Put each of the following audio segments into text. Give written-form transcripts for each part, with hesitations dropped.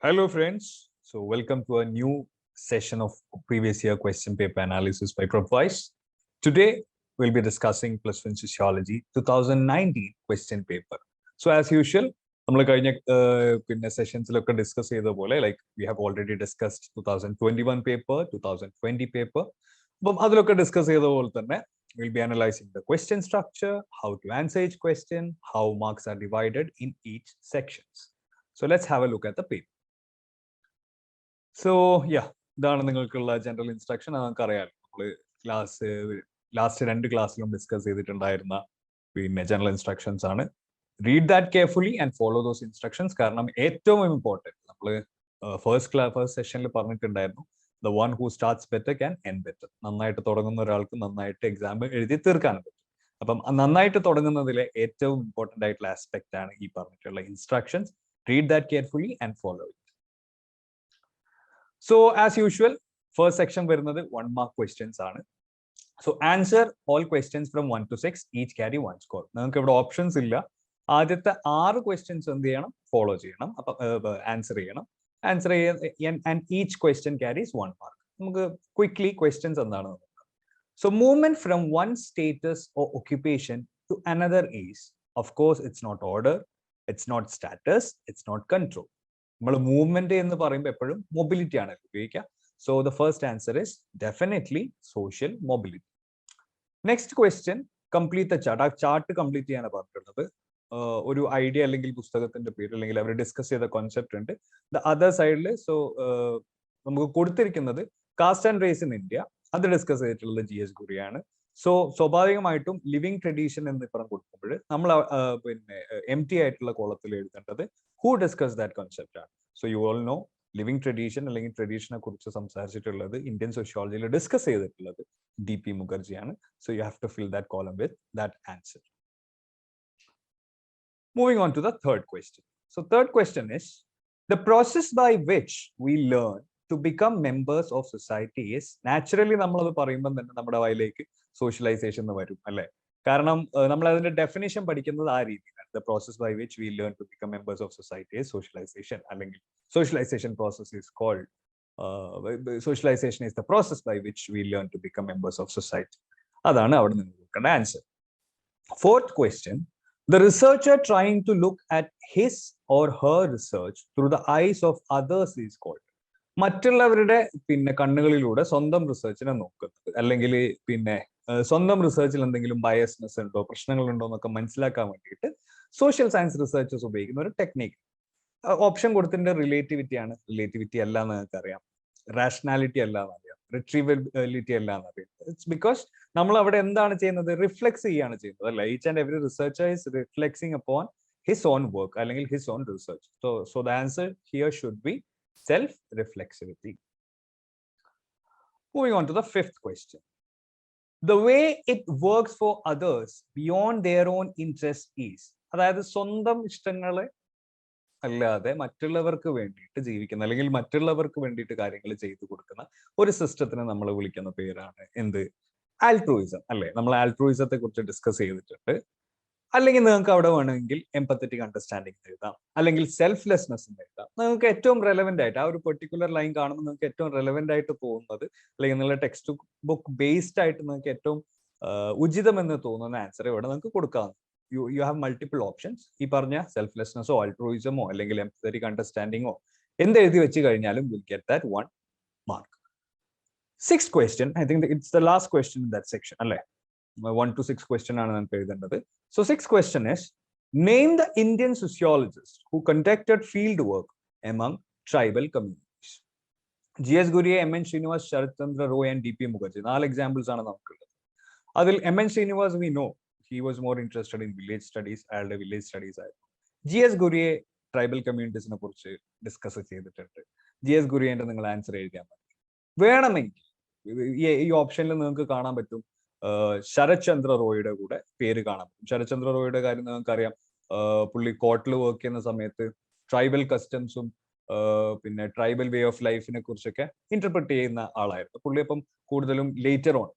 Hello friends, so welcome to a new session of previous year question paper analysis by Prepwise. Today we'll be discussing plus one Sociology 2019 question paper. So as usual, sessions discuss like we have already discussed 2021 paper, 2020 paper. Discuss we'll be analyzing the question structure, how to answer each question, how marks are divided in each sections. So let's have a look at the paper. So yeah, the general instruction last class discuss general instructions. Read that carefully and follow those instructions. Important. First session the one who starts better can end better. Exam important aspect instructions. Read that carefully and follow it. So as usual, first section where 1 mark questions are. So answer all questions from 1 to 6, each carry 1 score. Options illa. Aditha 6 questions follow answer and each question carries 1 mark. Quickly questions. So movement from one status or occupation to another is, of course, it's not order, it's not status, it's not control. Movement in the mobility. So the first answer is definitely social mobility. Next question, complete the chart. Chart complete idea discuss the concept. The other side, so caste and race in India. Other discuss the GS Guriana. So living tradition in the empty who discussed that concept? So you all know living tradition, tradition Indian sociology discuss DP Mukherjee. So you have to fill that column with that answer. Moving on to the third question. So third question is, the process by which we learn to become members of society is naturally socialization. Definition the process by which we learn to become members of society is socialization. Socialization process is called socialization is the process by which we learn to become members of society. That's the answer. Fourth question, the researcher trying to look at his or her research through the eyes of others is called. മറ്റുള്ളവരുടെ കണ്ണുകളിലൂടെ സ്വന്തം റിസർച്ചിനെ നോക്കുന്നത് അല്ലെങ്കിൽ സ്വന്തം റിസർച്ചിൽ എന്തെങ്കിലും ബയസ്നെസ് ഉണ്ടോ പ്രശ്നങ്ങളുണ്ടോ എന്നൊക്കെ മനസ്സിലാക്കാൻ വേണ്ടിയിട്ട് സോഷ്യൽ സയൻസ് റിസർച്ചേഴ്സ് ഉപയോഗിക്കുന്ന ഒരു ടെക്നിക്ക്. ഓപ്ഷൻ കൊടുത്തിട്ട് റിലേറ്റിവിറ്റി ആണ്. റിലേറ്റിവിറ്റി അല്ല എന്ന് നിങ്ങൾക്ക് അറിയാം, റാഷണാലിറ്റി അല്ല എന്നറിയാം, റിട്രീവബിലിറ്റി അല്ല എന്നറിയാം. ഇറ്റ്സ് ബിക്കോസ് നമ്മൾ അവിടെ എന്താണ് ചെയ്യുന്നത്, റിഫ്ലെക്സ് ചെയ്യാണ് ചെയ്യുന്നത് അല്ല. Each and every researcher is reflexing upon his own work അല്ലെങ്കിൽ his own research. So the answer here should be self-reflexivity. Moving on to the fifth question. The way it works for others beyond their own interest is, അതായത് സ്വന്തം ഇഷ്ടങ്ങളെ അല്ലാതെ മറ്റുള്ളവർക്ക് വേണ്ടിയിട്ട് ജീവിക്കുന്ന അല്ലെങ്കിൽ മറ്റുള്ളവർക്ക് വേണ്ടിയിട്ട് കാര്യങ്ങൾ ചെയ്തു കൊടുക്കുന്ന ഒരു സിസ്റ്റത്തിനെ നമ്മൾ വിളിക്കുന്ന പേരാണ് എന്ത്? ആൾട്രൂയിസം അല്ലേ? നമ്മൾ ആൾട്രൂയിസത്തെ കുറിച്ച് ഡിസ്കസ് ചെയ്തിട്ടുണ്ട്. അല്ലെങ്കിൽ നിങ്ങൾക്ക് അവിടെ വേണമെങ്കിൽ എംപത്തറ്റിക് അണ്ടർസ്റ്റാൻഡിങ് എഴുതാം, അല്ലെങ്കിൽ സെൽഫ്ലെസ്നെസ് എഴുതാം. നിങ്ങൾക്ക് ഏറ്റവും റെലവെന്റ് ആയിട്ട് ആ ഒരു പെർട്ടിക്കുലർ ലൈൻ കാണുമ്പോൾ നിങ്ങൾക്ക് ഏറ്റവും റെലവെന്റ് ആയിട്ട് തോന്നുന്നത് അല്ലെങ്കിൽ നിങ്ങളുടെ ടെക്സ്റ്റ് ബുക്ക് ബേസ്ഡ് ആയിട്ട് നിങ്ങൾക്ക് ഏറ്റവും ഉചിതമെന്ന് തോന്നുന്ന ആൻസർ ഇവിടെ നിങ്ങൾക്ക് കൊടുക്കാം. You have multiple options. ഈ പറഞ്ഞ സെൽഫ്ലെസ്നെസ്സോ ആൾട്രൂയിസമോ അല്ലെങ്കിൽ എംപത്തറ്റിക് അണ്ടർസ്റ്റാൻഡിങ്ങോ എന്ത് എഴുതി വെച്ച് കഴിഞ്ഞാലും will get that 1 mark. Sixth question, I think it's the last question in that section അല്ലേ? 1 to 6 question ആണ് നമുക്ക് എഴുതേണ്ടത്. So sixth question is, name the Indian sociologists who conducted field work among tribal communities. GS Guriye, MN Srinivas, Sharat Chandra Roy and DP Mukherjee. 4 examples ആണ് നമുക്കുള്ളത്. അതിൽ MN Srinivas we know he was more interested in village studies, അയാളുടെ village studies ആയിരുന്നു. GS Guriye tribal communities നെ കുറിച്ച് discuss ചെയ്തിട്ടുണ്ട്. GS Guriyeന്റെ നിങ്ങൾ answer എഴുതിയാൽ മതി. വേണമെങ്കിൽ ഈ ഓപ്ഷനിൽ നിങ്ങൾക്ക് കാണാൻ പറ്റും ശരത് ചന്ദ്ര റോയുടെ കൂടെ പേര് കാണാം. ശരത് ചന്ദ്ര റോയുടെ കാര്യം നിങ്ങൾക്ക് അറിയാം. പുള്ളി കോർട്ടിൽ വർക്ക് ചെയ്യുന്ന സമയത്ത് ട്രൈബൽ കസ്റ്റംസും പിന്നെ ട്രൈബൽ വേ ഓഫ് ലൈഫിനെ കുറിച്ചൊക്കെ ഇന്റർപ്രറ്റ് ചെയ്യുന്ന ആളായിരുന്നു പുള്ളി. അപ്പം കൂടുതലും ലേറ്റർ ഓൺ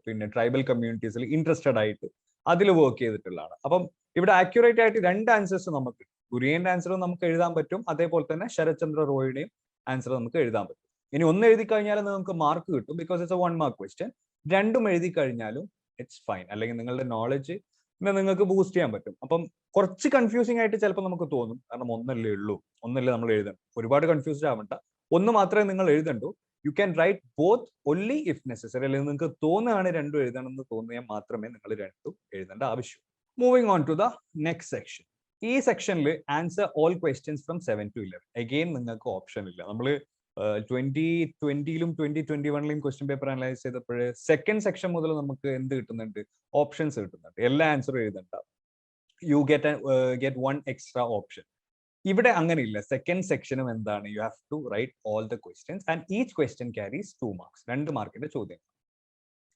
പിന്നെ ട്രൈബൽ കമ്മ്യൂണിറ്റീസിൽ ഇൻട്രസ്റ്റഡ് ആയിട്ട് അതിൽ വർക്ക് ചെയ്തിട്ടുള്ളതാണ്. അപ്പം ഇവിടെ ആക്യുറേറ്റ് ആയിട്ട് 2 ആൻസേഴ്സ് നമുക്ക് കുര്യന്റെ ആൻസറും നമുക്ക് എഴുതാൻ പറ്റും, അതേപോലെ തന്നെ ശരത്ചന്ദ്ര റോയുടെയും ആൻസർ നമുക്ക് എഴുതാൻ പറ്റും. ഇനി ഒന്ന് എഴുതി കഴിഞ്ഞാൽ നമുക്ക് മാർക്ക് കിട്ടും, because it's A 1 mark question. രണ്ടും എഴുതി കഴിഞ്ഞാലും ഇറ്റ്സ് ഫൈൻ, അല്ലെങ്കിൽ നിങ്ങളുടെ നോളജ് നിങ്ങൾക്ക് ബൂസ്റ്റ് ചെയ്യാൻ പറ്റും. അപ്പം കുറച്ച് കൺഫ്യൂസിംഗ് ആയിട്ട് ചിലപ്പോൾ നമുക്ക് തോന്നും, കാരണം ഒന്നല്ലേ ഉള്ളൂ, ഒന്നല്ലേ നമ്മൾ എഴുതണം. ഒരുപാട് കൺഫ്യൂസ്ഡ് ആവണ്ട, ഒന്ന് മാത്രമേ നിങ്ങൾ എഴുതണ്ടൂ. You can write both only if necessary. അല്ലെങ്കിൽ നിങ്ങൾക്ക് തോന്നുകയാണ് രണ്ടും എഴുതണം എന്ന് തോന്നിയാൽ മാത്രമേ നിങ്ങൾ രണ്ടും എഴുതേണ്ട ആവശ്യം. Moving on to the next section. ഈ സെക്ഷനിൽ answer all questions from 7 to 11. Again നിങ്ങൾക്ക് ഓപ്ഷൻ ഇല്ല. നമ്മൾ 2020-ലും 2021-ലും ക്വസ്റ്റ്യൻ പേപ്പർ അനലൈസ് ചെയ്തപ്പോൾ സെക്കൻഡ് സെക്ഷൻ മുതൽ നമുക്ക് എന്ത് കിട്ടുന്നുണ്ട്? ഓപ്ഷൻസ് കിട്ടുന്നുണ്ട്. എല്ലാ ആൻസറും എഴുതണ്ട, യു ഗെറ്റ് 1 എക്സ്ട്രാ ഓപ്ഷൻ. ഇവിടെ അങ്ങനെയില്ല. സെക്കൻഡ് സെക്ഷനും എന്താണ്? You have to write all the questions and each question carries 2 marks. 2 മാർക്കിന്റെ ചോദ്യം.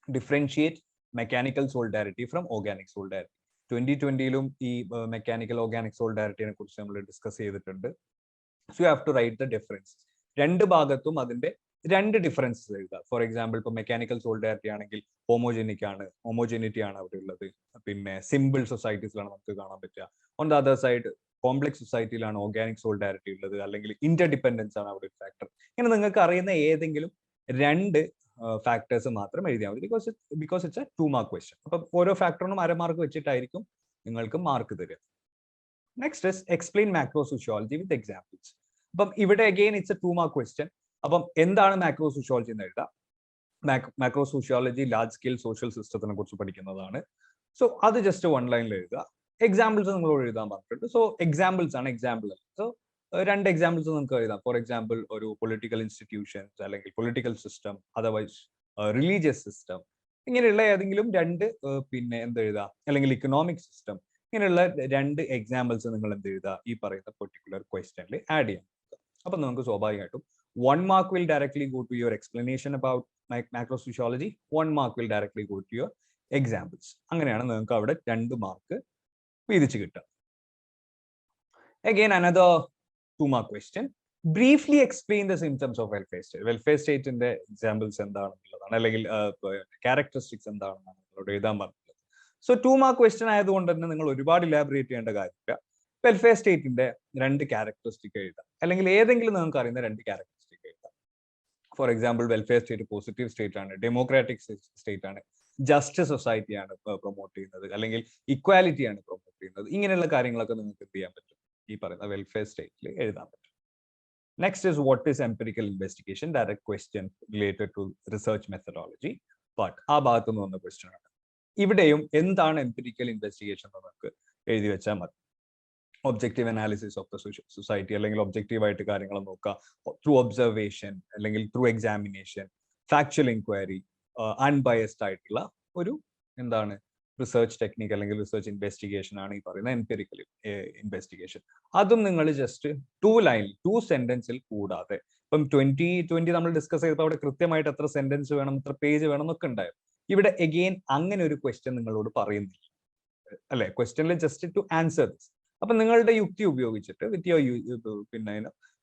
Differentiate mechanical solidarity from organic solidarity. 2020-ലും ഈ മെക്കാനിക്കൽ ഓർഗാനിക് സോളിഡാരിറ്റിനെ കുറിച്ച് നമ്മൾ ഡിസ്കസ് ചെയ്തിട്ടുണ്ട്. So you have to write the differences. രണ്ട് ഭാഗത്തും അതിന്റെ 2 ഡിഫറൻസസ് എഴുതുക. ഫോർ എക്സാമ്പിൾ, ഇപ്പോൾ മെക്കാനിക്കൽ സോളിഡാരിറ്റി ആണെങ്കിൽ ഹോമോജെനിറ്റി ആണ് അവിടെ ഉള്ളത്. പിന്നെ സിമ്പിൾ സൊസൈറ്റീസിലാണ് നമുക്ക് കാണാൻ പറ്റുക. On the other side complex സൊസൈറ്റിയിലാണ് ഓർഗാനിക് സോളിഡാരിറ്റി ഉള്ളത്, അല്ലെങ്കിൽ ഇന്റർഡിപെൻഡൻസ് ആണ് അവിടെ ഒരു ഫാക്ടർ. ഇങ്ങനെ നിങ്ങൾക്ക് അറിയുന്ന ഏതെങ്കിലും 2 ഫാക്ടേഴ്സ് മാത്രം എഴുതിയാൽ മതി, because it's a 2 mark question. അപ്പൊ ഓരോ ഫാക്ടറിനും 1/2 മാർക്ക് വെച്ചിട്ടായിരിക്കും നിങ്ങൾക്ക് മാർക്ക് തരിക. Next is explain macro sociology with examples. അപ്പം ഇവിടെ again it's a 2 mark question. അപ്പം എന്താണ് മാക്രോ സോഷ്യോളജി എന്ന് എഴുതാം. Macro sociology large scale social സിസ്റ്റത്തിനെ കുറിച്ച് പഠിക്കുന്നതാണ്. സോ അത് ജസ്റ്റ് 1 ലൈനിൽ എഴുതുക. എക്സാമ്പിൾസ് നിങ്ങളോട് എഴുതാൻ പറഞ്ഞിട്ടുണ്ട്. സോ എക്സാമ്പിൾസ് ആണ്, എക്സാമ്പിൾ അല്ല. സോ 2 എക്സാമ്പിൾസ് നമുക്ക് എഴുതാം. ഫോർ എക്സാമ്പിൾ, ഒരു പൊളിറ്റിക്കൽ ഇൻസ്റ്റിറ്റ്യൂഷൻസ്, അല്ലെങ്കിൽ political system, otherwise religious system, ഇങ്ങനെയുള്ള ഏതെങ്കിലും 2 പിന്നെ എന്തെഴുതാം, അല്ലെങ്കിൽ ഇക്കണോമിക് സിസ്റ്റം, ഇങ്ങനെയുള്ള 2 എക്സാമ്പിൾസ് നിങ്ങൾ എന്ത് എഴുതുക, ഈ പറയുന്ന പെർട്ടിക്കുലർ ക്വസ്റ്റ്യനിൽ ആഡ് ചെയ്യാം. അപ്പൊ നമുക്ക് സ്വാഭാവികമായിട്ടും 1 mark will directly go to your explanation about macro sociology. 1 mark will directly go to your examples. അങ്ങനെയാണ് നിങ്ങൾക്ക് അവിടെ 2 മാർക്ക് വീതിച്ച് കിട്ടുക. Again, another 2 mark question. Briefly explain the symptoms of welfare state. Welfare state ന്റെ examples എന്താണെന്നുള്ളതാണ്, അല്ലെങ്കിൽ characteristics എന്താണെന്നാണ് നിങ്ങളോട് എഴുതാൻ പറഞ്ഞത്. സോ 2 മാർക്ക് ക്വസ്റ്റ്യൻ ആയതുകൊണ്ട് തന്നെ നിങ്ങൾ ഒരുപാട് ഇലാബറേറ്റ് ചെയ്യേണ്ട കാര്യമില്ല. വെൽഫെയർ സ്റ്റേറ്റിന്റെ 2 ക്യാരക്ടറിസ്റ്റിക് എഴുതാം, അല്ലെങ്കിൽ ഏതെങ്കിലും നിങ്ങൾക്ക് അറിയുന്ന 2 ക്യാരക്ടറിസ്റ്റിക് എഴുതാം. For example, welfare state positive state ആണ്, ഡെമോക്രാറ്റിക് സ്റ്റേറ്റ് ആണ്, ജസ്റ്റ് സൊസൈറ്റി ആണ് പ്രൊമോട്ട് ചെയ്യുന്നത്, അല്ലെങ്കിൽ ഇക്വാലിറ്റി ആണ് പ്രൊമോട്ട് ചെയ്യുന്നത്. ഇങ്ങനെയുള്ള കാര്യങ്ങളൊക്കെ നിങ്ങൾക്ക് എന്ത് ചെയ്യാൻ പറ്റും, ഈ പറയുന്ന വെൽഫെയർ സ്റ്റേറ്റിൽ എഴുതാൻ പറ്റും. Next is what is empirical investigation. Direct question related to research methodology. But ആ ഭാഗത്തു നിന്ന് വന്ന ക്വസ്റ്റ്യൻ ആണ്. ഇവിടെയും എന്താണ് എംപിരിക്കൽ ഇൻവെസ്റ്റിഗേഷൻ എന്ന് നമുക്ക് എഴുതി വെച്ചാൽ മതി. Objective analysis of the society, അല്ലെങ്കിൽ ഒബ്ജക്റ്റീവ് ആയിട്ട് കാര്യങ്ങൾ നോക്കുക ത്രൂ ഒബ്സർവേഷൻ, അല്ലെങ്കിൽ through examination, factual inquiry, unbiased ആയിട്ടുള്ള ഒരു എന്താണ് റിസർച്ച് ടെക്നിക്, അല്ലെങ്കിൽ റിസർച്ച് ഇൻവെസ്റ്റിഗേഷൻ ആണ് ഈ പറയുന്ന എംപിരിക്കൽ ഇൻവെസ്റ്റിഗേഷൻ. അതും നിങ്ങൾ ജസ്റ്റ് 2 സെന്റൻസിൽ കൂടാതെ, ഇപ്പം 2020 നമ്മൾ ഡിസ്കസ് ചെയ്തപ്പോൾ അവിടെ കൃത്യമായിട്ട് എത്ര സെന്റൻസ് വേണം, എത്ര പേജ് വേണം എന്നൊക്കെ ഉണ്ടായിരുന്നു. ഇവിടെ അഗെയിൻ അങ്ങനെ ഒരു ക്വസ്റ്റ്യൻ നിങ്ങളോട് പറയുന്നില്ല, അല്ലെ? ക്വസ്റ്റ്യനിൽ ജസ്റ്റ് ടു ആൻസർ ദിസ്. അപ്പൊ നിങ്ങളുടെ യുക്തി ഉപയോഗിച്ചിട്ട് വിത്ത് യുവർ പിന്നെ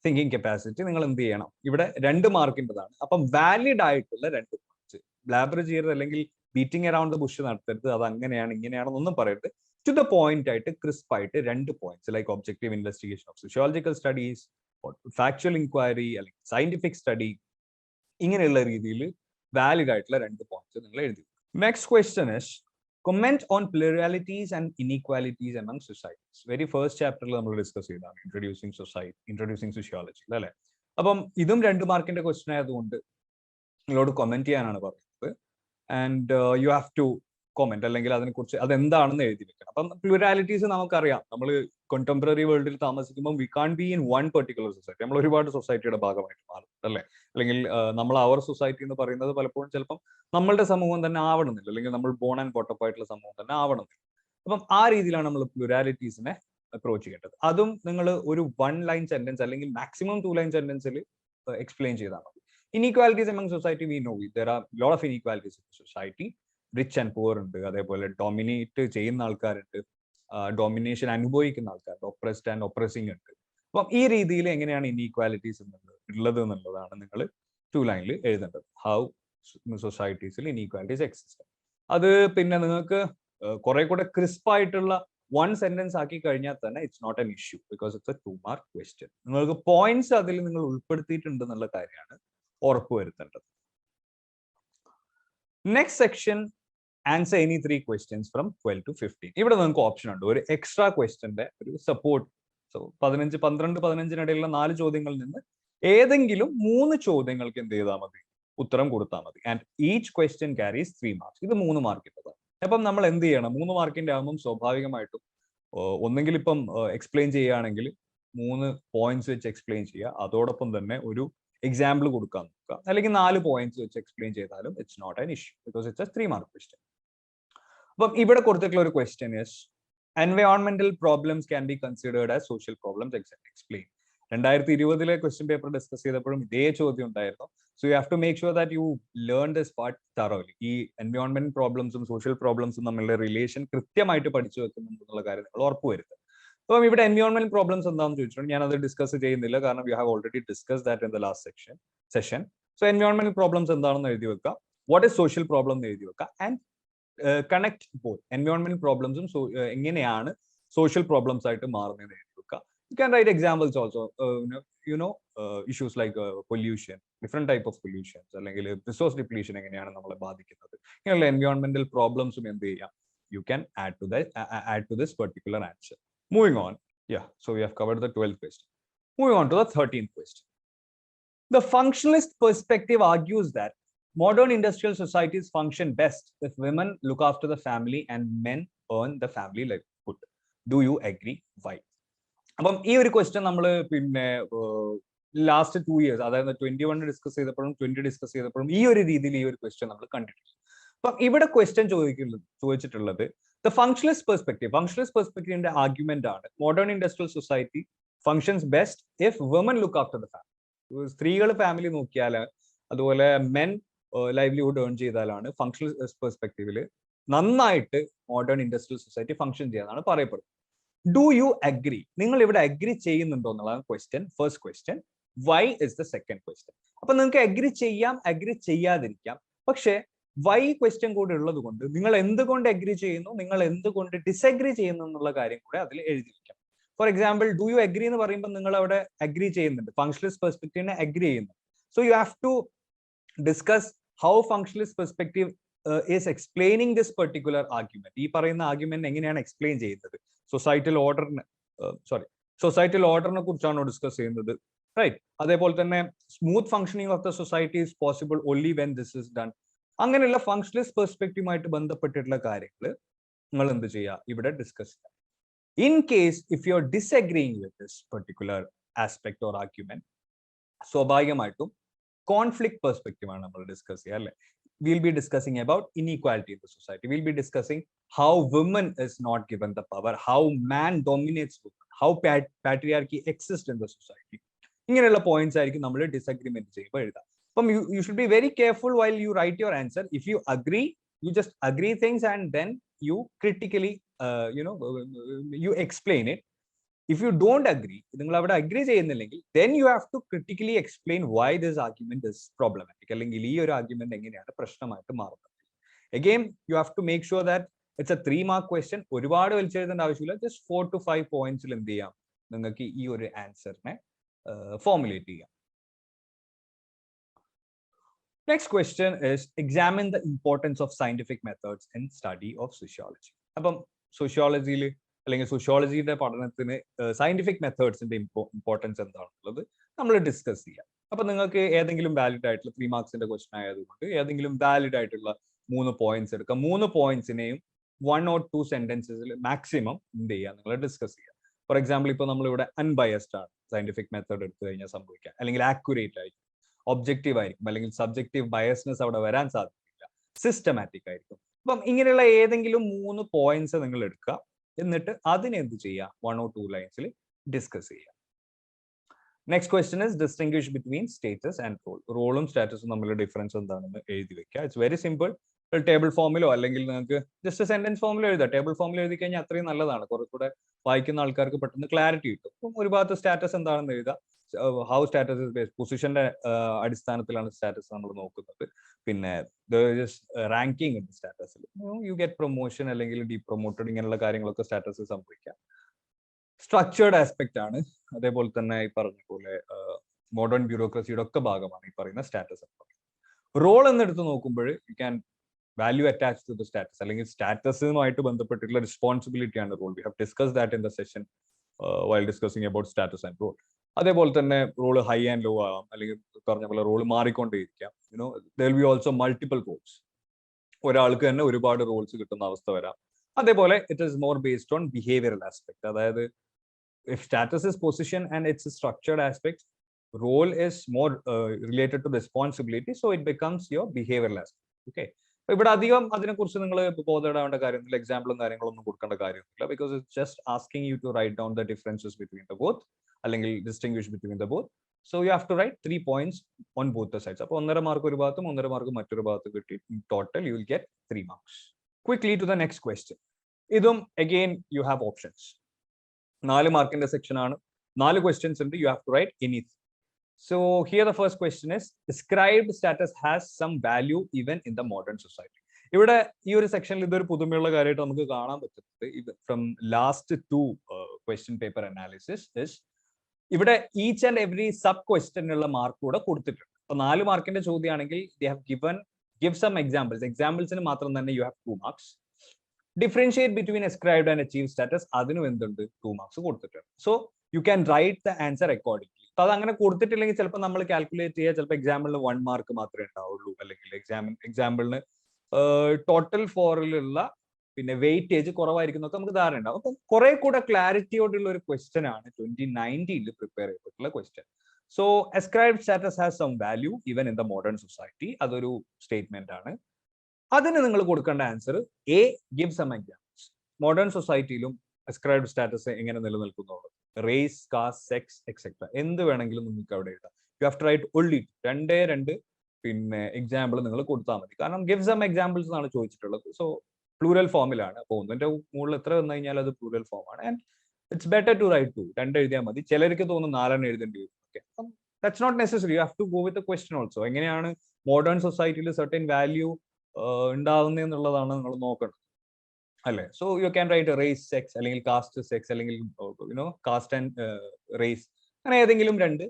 തിങ്കിങ് കപ്പാസിറ്റി നിങ്ങൾ എന്ത് ചെയ്യണം, ഇവിടെ 2 മാർക്കിൻ്റെതാണ്. അപ്പം വാലിഡ് ആയിട്ടുള്ള 2 പോയിന്റ്സ്, ബ്ലാബർ ചെയ്യരുത്, അല്ലെങ്കിൽ ബീറ്റിംഗ് അറൌണ്ട് ദ ബുഷ് നടത്തരുത്. അത് അങ്ങനെയാണ് ഇങ്ങനെയാണെന്നൊന്നും പറയരുത്. ടു ദ പോയിന്റ് ആയിട്ട് ക്രിസ്പ് ആയിട്ട് 2 points, like objective investigation of sociological studies, factual inquiry, അല്ലെങ്കിൽ സയന്റിഫിക് സ്റ്റഡി, ഇങ്ങനെയുള്ള രീതിയിൽ വാലിഡ് ആയിട്ടുള്ള 2 പോയിന്റ്സ് നിങ്ങൾ എഴുതി. Next question is comment on pluralities and inequalities among societies. Very first chapter നമ്മൾ ഡിസ്കസ് ചെയ്തതാണ്, introducing sociology, അല്ലേ? അപ്പം ഇതും 2 മാർക്കിന്റെ ക്വസ്റ്റ്യൻ ആയതുകൊണ്ട് നിങ്ങളോട് കമന്റ് ചെയ്യാനാണ് പറയുന്നത്. And you have to comment, അല്ലെങ്കിൽ അതിനെക്കുറിച്ച് അതെന്താണെന്ന് എഴുതി വെക്കണം. അപ്പം പ്ലൂരാലിറ്റീസ് നമുക്കറിയാം, നമ്മൾ കോണ്ടംപററി വേൾഡിൽ താമസിക്കുമ്പോൾ we can be in 1 particular society. നമ്മൾ ഒരുപാട് സൊസൈറ്റിയുടെ ഭാഗമായിട്ട് മാറും, അല്ലേ? അല്ലെങ്കിൽ നമ്മൾ അവർ സൊസൈറ്റി എന്ന് പറയുന്നത് പലപ്പോഴും ചിലപ്പം നമ്മളുടെ സമൂഹം തന്നെ ആവണമെന്നില്ല, അല്ലെങ്കിൽ നമ്മൾ ബോൺ ആൻഡ് ബോട്ടപ്പ് ആയിട്ടുള്ള സമൂഹം തന്നെ ആവണമെന്നില്ല. അപ്പം ആ രീതിയിലാണ് നമ്മൾ പ്ലൂരാലിറ്റീസിനെ അപ്രോച്ച് ചെയ്യേണ്ടത്. അതും നിങ്ങൾ ഒരു 1 ലൈൻ സെന്റൻസ്, അല്ലെങ്കിൽ മാക്സിമം 2 ലൈൻ സെന്റൻസിൽ എക്സ്പ്ലെയിൻ ചെയ്താൽ മതി. Inequalities among society, we know there are lot of inequalities in society. Rich and poor ഉണ്ട്, അതേപോലെ ഡോമിനേറ്റ് ചെയ്യുന്ന ആൾക്കാരുണ്ട്, ഡോമിനേഷൻ അനുഭവിക്കുന്ന ആൾക്കാരുണ്ട്, ഒപ്രസ്ഡ് ആൻഡ് ഒപ്രസിംഗ് ഉണ്ട്. അപ്പം ഈ രീതിയിൽ എങ്ങനെയാണ് ഇനീക്വാലിറ്റീസ് ഉള്ളത് എന്നുള്ളതാണ് നിങ്ങൾ 2 ലൈനിൽ എഴുതേണ്ടത്. ഹൗ സൊസൈറ്റീസിൽ ഇനീക്വാലിറ്റീസ് എക്സിസ്റ്റ്. അത് പിന്നെ നിങ്ങൾക്ക് കുറെ കൂടെ ക്രിസ്പ് ആയിട്ടുള്ള 1 sentence ആക്കി കഴിഞ്ഞാൽ തന്നെ it's not an issue because it's a 2 mark question. നിങ്ങൾക്ക് പോയിന്റ്സ് അതിൽ നിങ്ങൾ ഉൾപ്പെടുത്തിയിട്ടുണ്ട് എന്നുള്ള കാര്യമാണ് ഉറപ്പുവരുത്തേണ്ടത്. Next section, answer any 3 questions from 12 to 15. ഇവിടെ നിങ്ങൾക്ക് ഓപ്ഷൻ ഉണ്ട്, ഒരു എക്സ്ട്രാ ക്വസ്റ്റ്യന്റെ ഒരു സപ്പോർട്ട്. സോ 15, 12, 15 4 ചോദ്യങ്ങളിൽ നിന്ന് ഏതെങ്കിലും 3 ചോദ്യങ്ങൾക്ക് എന്ത് ചെയ്താൽ മതി, ഉത്തരം കൊടുത്താൽ മതി. And each question carries 3 marks. ഇത് 3 മാർക്കിൻ്റെതാണ്. അപ്പം നമ്മൾ എന്ത് ചെയ്യണം, 3 മാർക്കിന്റെ ആകുമ്പം സ്വാഭാവികമായിട്ടും ഒന്നെങ്കിൽ ഇപ്പം എക്സ്പ്ലെയിൻ ചെയ്യുകയാണെങ്കിൽ 3 പോയിന്റ്സ് വെച്ച് എക്സ്പ്ലെയിൻ ചെയ്യുക, അതോടൊപ്പം തന്നെ ഒരു എക്സാമ്പിൾ കൊടുക്കാൻ നോക്കുക, അല്ലെങ്കിൽ 4 പോയിന്റ്സ് വെച്ച് എക്സ്പ്ലെയിൻ ചെയ്താലും it's not an issue because it's a 3 mark question. അപ്പം ഇവിടെ കൊടുത്തിട്ടുള്ള ഒരു ക്വസ്റ്റ്യൻ ഇസ് എൻവയോൺമെന്റൽ problems can be considered as social problems, explain. 2020 question paper discuss ചെയ്തപ്പോഴും ഇതേ ചോദ്യം ഉണ്ടായിരുന്നു. So you have to make sure that you learn this part thoroughly. ഈ എൻവയോൺമെന്റ് പ്രോബ്ലംസും സോഷ്യൽ പ്രോബ്ലംസും തമ്മിലുള്ള റിലേഷൻ കൃത്യമായിട്ട് പഠിച്ചു വെക്കുന്നുള്ള കാര്യം നിങ്ങൾ ഉറപ്പുവരുത്തുക. അപ്പം ഇവിടെ എൻവയോൺമെന്റ് പ്രോബ്ലംസ് എന്താണെന്ന് ചോദിച്ചിട്ടുണ്ട്. ഞാൻ അത് ഡിസ്കസ് ചെയ്യുന്നില്ല, കാരണം you have already discuss that in the last session. So environment problems എന്താണെന്ന് എഴുതി വെക്കുക, വാട്ട് ഇസ് സോഷ്യൽ പ്രോബ്ലം എന്ന് എഴുതി വെക്കുക, ആൻഡ് കണക്ട് ബോത്ത് എൻവയോൺമെന്റ് പ്രോബ്ലംസും എങ്ങനെയാണ് സോഷ്യൽ പ്രോബ്ലംസ് ആയിട്ട് മാറുന്നതെന്ന് എഴുതി വെക്കുക. You can write examples also, issues like pollution, different type of pollutions, അല്ലെങ്കിൽ resource depletion എങ്ങനെയാണ് നമ്മളെ ബാധിക്കുന്നത്, ഇങ്ങനെയുള്ള environmental problems എന്ത് ചെയ്യാം, you can add to this particular answer. Moving on, yeah, so we have covered the 12th question. Moving on to the 13th question. The functionalist perspective argues that modern industrial societies function best if women look after the family and men earn the family livelihood. Do you agree? Why? അപ്പം ഈ ഒരു question നമ്മൾ പിന്നെ last 2 years, അതായത് 21 discuss ചെയ്തപ്പോഴും 20 discuss ചെയ്തപ്പോഴും ഈ ഒരു രീതിയിൽ ഈ ഒരു ക്വസ്റ്റ്യൻ നമ്മൾ കണ്ടിട്ടുണ്ട്. അപ്പം ഇവിടെ ക്വസ്റ്റ്യൻ ചോദിച്ചിട്ടുള്ളത് ദ ഫങ്ഷണലിസ്റ്റ് പെർസ്പെക്റ്റീവിന്റെ ആർഗ്യുമെന്റ് ആണ്, modern industrial society functions best if woman look after the family. സ്ത്രീകൾ ഫാമിലി നോക്കിയാൽ, അതുപോലെ മെൻ ലൈവ്ലിഹുഡ് ഏൺ ചെയ്താലാണ് ഫങ്ഷണലിസ്റ്റ് പെർസ്പെക്റ്റീവിൽ നന്നായിട്ട് മോഡേൺ ഇൻഡസ്ട്രിയൽ സൊസൈറ്റി ഫങ്ഷൻ ചെയ്യാനാണ് പറയപ്പെടുന്നത്. Do you agree? നിങ്ങൾ ഇവിടെ അഗ്രി ചെയ്യുന്നുണ്ടോ എന്നുള്ളതാണ് question, first question. Why is the second question. അപ്പൊ നിങ്ങൾക്ക് അഗ്രി ചെയ്യാം, അഗ്രി ചെയ്യാതിരിക്കാം, പക്ഷേ വൈ ക്വസ്റ്റ്യൻ കൂടെ ഉള്ളത് കൊണ്ട് നിങ്ങൾ എന്തുകൊണ്ട് അഗ്രി ചെയ്യുന്നു, നിങ്ങൾ എന്തുകൊണ്ട് ഡിസഗ്രി ചെയ്യുന്നു എന്നുള്ള കാര്യം കൂടെ അതിൽ എഴുതി വെക്കാം. For example, do you agree എന്ന് പറയുമ്പോൾ നിങ്ങൾ അവിടെ അഗ്രി ചെയ്യുന്നുണ്ട്, ഫങ്ഷണലിസ്റ്റ് പെർസ്പെക്റ്റീവിനെ അഗ്രി ചെയ്യുന്നു. So you have to discuss how functionalist perspective is explaining this particular argument. ഈ പറയുന്ന ആർഗ്യുമെന്റ് എങ്ങനെയാണ് എക്സ്പ്ലെയിൻ ചെയ്യുന്നത്, സൊസൈറ്റൽ ഓർഡറിനെ കുറിച്ചാണോ ഡിസ്കസ് ചെയ്യുന്നത്, റൈറ്റ്? അതേപോലെ തന്നെ smooth functioning of the society is possible only when this is done. അങ്ങനെയുള്ള ഫങ്ഷണലിസ്റ്റ് പെർസ്പെക്റ്റീവുമായിട്ട് ബന്ധപ്പെട്ടിട്ടുള്ള കാര്യങ്ങൾ നിങ്ങൾ എന്ത് ചെയ്യുക, ഇവിടെ ഡിസ്കസ് ചെയ്യുക. In case if you are disagreeing with this particular aspect or argument, സ്വാഭാവികമായിട്ടും കോൺഫ്ലിക്ട് പെർസ്പെക്റ്റീവ് ആണ് നമ്മൾ ഡിസ്കസ് ചെയ്യുക, അല്ലെ? We'll be discussing about inequality in the society. We'll be discussing how women is not given the power, how man dominates women, how patriarchy exists in the society. ഇങ്ങനെയുള്ള points ആയിരിക്കും നമ്മൾ disagreement ചെയ്യുമ്പോൾ എഴുതാം. അപ്പം you should be very careful while you write your answer. If you agree, you just agree things and then you critically you explain it. If you don't agree, നിങ്ങൾ അവിടെ agri ചെയ്യുന്നില്ലെങ്കിൽ then you have to critically explain why this argument is problematic, അല്ലെങ്കിൽ ഈ ഒരു argument എങ്ങനെയാണ് പ്രശ്നമായിട്ട് മാറുന്നത്. Again, you have to make sure that it's a 3 mark question. ഒരുപാട് വലിച്ചെഴുതേണ്ട ആവശ്യമില്ല, just 4 to 5 പോയിന്റ്സിൽ എന്ത് ചെയ്യാം, നിങ്ങൾക്ക് ഈ ഒരു ആൻസറിനെ ഫോർമുലേറ്റ് ചെയ്യാം. Next question is examine the importance of scientific methods in study of sociology. അപ്പം സോഷ്യോളജിയിൽ അല്ലെങ്കിൽ സോഷ്യോളജിയുടെ പഠനത്തിന് സയന്റിഫിക് മെത്തേഡ്സിന്റെ ഇമ്പോർട്ടൻസ് എന്താണെന്നുള്ളത് നമ്മൾ ഡിസ്കസ് ചെയ്യാം. അപ്പൊ നിങ്ങൾക്ക് ഏതെങ്കിലും വാലിഡ് ആയിട്ടുള്ള 3 മാർക്സിന്റെ ക്വസ്റ്റൻ ആയതുകൊണ്ട് ഏതെങ്കിലും വാലിഡ് ആയിട്ടുള്ള 3 പോയിന്റ്സ് എടുക്കാം. 3 പോയിന്റ്സിനെയും 1 or 2 സെന്റൻസസിൽ മാക്സിമം എന്ത് ചെയ്യുക, നിങ്ങൾ ഡിസ്കസ് ചെയ്യുക. ഫോർ എക്സാമ്പിൾ, ഇപ്പൊ നമ്മളിവിടെ അൺബയസ്ഡ് ആണ് സയന്റിഫിക് മെത്തേഡ് എടുത്തു കഴിഞ്ഞാൽ സംഭവിക്കാം, അല്ലെങ്കിൽ ആക്യുറേറ്റ് ആയിരിക്കും, ഒബ്ജക്റ്റീവ് ആയിരിക്കും, അല്ലെങ്കിൽ സബ്ജക്റ്റീവ് ബയസ്നെസ് അവിടെ വരാൻ സാധ്യതയില്ല, സിസ്റ്റമാറ്റിക് ആയിരിക്കും. അപ്പം ഇങ്ങനെയുള്ള ഏതെങ്കിലും 3 പോയിന്റ്സ് നിങ്ങൾ എടുക്കുക, എന്നിട്ട് അതിനെ എന്ത് ചെയ്യുക, 1 or 2 ലൈൻസിൽ ഡിസ്കസ് ചെയ്യുക. Next question is distinguish between status and role. റോളും സ്റ്റാറ്റസും തമ്മിലുള്ള ഡിഫറൻസ് എന്താണെന്ന് എഴുതി വെക്കുക. It's very simple. ടേബിൾ ഫോമിലോ അല്ലെങ്കിൽ നിങ്ങൾക്ക് ജസ്റ്റ് സെന്റൻസ് ഫോമിലോ എഴുതാം. ടേബിൾ ഫോമിൽ എഴുതി കഴിഞ്ഞാൽ അത്രയും നല്ലതാണ്, കുറച്ചുകൂടെ വായിക്കുന്ന ആൾക്കാർക്ക് പെട്ടെന്ന് ക്ലാരിറ്റി കിട്ടും. അപ്പം ഒരു ഭാഗത്ത് സ്റ്റാറ്റസ് എന്താണെന്ന് എഴുതുക, how status is based, പൊസിഷന്റെ അടിസ്ഥാനത്തിലാണ് സ്റ്റാറ്റസ് നമ്മൾ നോക്കുന്നത്. പിന്നെ റാങ്കിങ് ഉണ്ട് സ്റ്റാറ്റസിൽ. യു ഗെറ്റ് പ്രൊമോഷൻ അല്ലെങ്കിൽ ഡീപ്രൊമോട്ടഡ് ഇങ്ങനെയുള്ള കാര്യങ്ങളൊക്കെ സ്റ്റാറ്റസ് സംഭവിക്കാം. സ്ട്രക്ചേർഡ് ആസ്പെക്ട് ആണ്. അതേപോലെ തന്നെ ഈ പറഞ്ഞ പോലെ മോഡേൺ ബ്യൂറോക്രസിയുടെ ഒക്കെ ഭാഗമാണ് ഈ പറയുന്ന സ്റ്റാറ്റസ്. റോൾ എന്നെടുത്ത് നോക്കുമ്പോൾ you can value attach to the status, അല്ലെങ്കിൽ സ്റ്റാറ്റസുമായിട്ട് ബന്ധപ്പെട്ടിട്ടുള്ള റെസ്പോൺസിബിലിറ്റി ആണ് role. We have discuss that in the session while discussing about status and role. അതേപോലെ തന്നെ റോള് ഹൈ ആൻഡ് ലോ ആവാം, അല്ലെങ്കിൽ പറഞ്ഞ പോലെ റോള് മാറിക്കൊണ്ടേയിരിക്കാം. There will be also multiple roles. ഒരാൾക്ക് തന്നെ ഒരുപാട് റോൾസ് കിട്ടുന്ന അവസ്ഥ വരാം. അതേപോലെ it is more based on behavioural aspect. അതായത് if status is position and it's a structured aspect, role is more related to responsibility, so it becomes your behavioral aspect. Okay, ഇവിടെ അധികം അതിനെക്കുറിച്ച് നിങ്ങൾ ബോധപ്പെടേണ്ട കാര്യമില്ല, എക്സാമ്പിളും കാര്യങ്ങളൊന്നും കൊടുക്കേണ്ട കാര്യമില്ല, because it's just asking you to write down the differences between the both, അല്ലെങ്കിൽ distinguish between the both. So you have to write 3 points on both the sides. അപ്പോൾ 1.5 മാർക്ക് ഒരു ഭാഗത്തും 1.5 മാർക്ക് മറ്റൊരു ഭാഗത്ത് കിട്ടി. Total you will get 3 marks. Quickly to the next question. ഇതും again you have options. 4 മാർക്കിന്റെ section ആണ്, 4 questions ഉണ്ട്. You have to write anything. So here the first question is described status has some value even in the modern society. ഇവിടെ ഈ ഒരു സെക്ഷനിൽ ഇതൊരു പുതുമയുള്ള കാര്യമായിട്ട് നമുക്ക് കാണാൻ പറ്റുന്നത് from last 2 question paper analysis is ഇവിടെ ഈച്ച് ആൻഡ് എവറി സബ് ക്വസ്റ്റ്യനുള്ള മാർക്ക് കൂടെ കൊടുത്തിട്ടുണ്ട്. അപ്പൊ 4 മാർക്കിന്റെ ചോദ്യമാണെങ്കിൽ they have give some examples. എക്സാമ്പിൾസിന് മാത്രം തന്നെ you have 2 marks. Differentiate between ascribed and achieved status, അതിനും എന്തുണ്ട് 2 marks കൊടുത്തിട്ടുണ്ട്. So you can write the answer accordingly. അപ്പൊ അത് അങ്ങനെ കൊടുത്തിട്ടില്ലെങ്കിൽ ചിലപ്പോൾ നമ്മൾ കാൽക്കുലേറ്റ് ചെയ്യുക, ചിലപ്പോൾ എക്സാമ്പിളിന് 1 mark മാത്രമേ ഉണ്ടാവുള്ളൂ, അല്ലെങ്കിൽ എക്സാമ്പിളിന് ടോട്ടൽ ഫോറിലുള്ള പിന്നെ വെയിറ്റേജ് കുറവായിരിക്കുന്നൊക്കെ നമുക്ക് ധാരണ ഉണ്ടാവും. അപ്പൊ കുറെ കൂടെ ക്ലാരിറ്റിയോടുള്ള ഒരു ക്വസ്റ്റ്യൻ ആണ് 2019 പ്രിപ്പയർ ചെയ്തിട്ടുള്ള question. So ascribed status has some value even in the modern society, അതൊരു സ്റ്റേറ്റ്മെന്റ് ആണ്. അതിന് നിങ്ങൾ കൊടുക്കേണ്ട answer a, give some examples. Modern സൊസൈറ്റിയിലും ascribed സ്റ്റാറ്റസ് എങ്ങനെ നിലനിൽക്കുന്നുള്ളൂ, റേസ്, കാസ്റ്റ്, സെക്സ് എക്സെട്ര എന്ത് വേണമെങ്കിലും നിങ്ങൾക്ക് അവിടെ ഇടാം. You have to write only 2 പിന്നെ എക്സാമ്പിൾ നിങ്ങൾ കൊടുത്താൽ മതി. കാരണം ഗിവ് സം എക്സാമ്പിൾസ് എന്നാണ് ചോദിച്ചിട്ടുള്ളത്. സോ പ്ലൂറൽ ഫോമിലാണ്. അപ്പോൾ 1ന്റെ മുകളിൽ എത്ര വന്നു കഴിഞ്ഞാൽ അത് പ്ലൂറൽ ഫോം ആണ്. And it's better to write 2. 2 എഴുതിയാൽ മതി. ചിലർക്ക് തോന്നും 4 എഴുതേണ്ടി വരും. Okay, that's not necessary. You have to go with a question also. എങ്ങനെയാണ് മോഡേൺ സൊസൈറ്റിയിൽ സർട്ടൻ വാല്യൂ ഉണ്ടാവുന്നത് എന്നുള്ളതാണ് നിങ്ങൾ നോക്കേണ്ടത്, അല്ലേ? So you can write race, sex, അല്ലെങ്കിൽ കാസ്റ്റ്, സെക്സ്, അല്ലെങ്കിൽ കാസ്റ്റ് ആൻഡ് റേസ്, അങ്ങനെ ഏതെങ്കിലും 2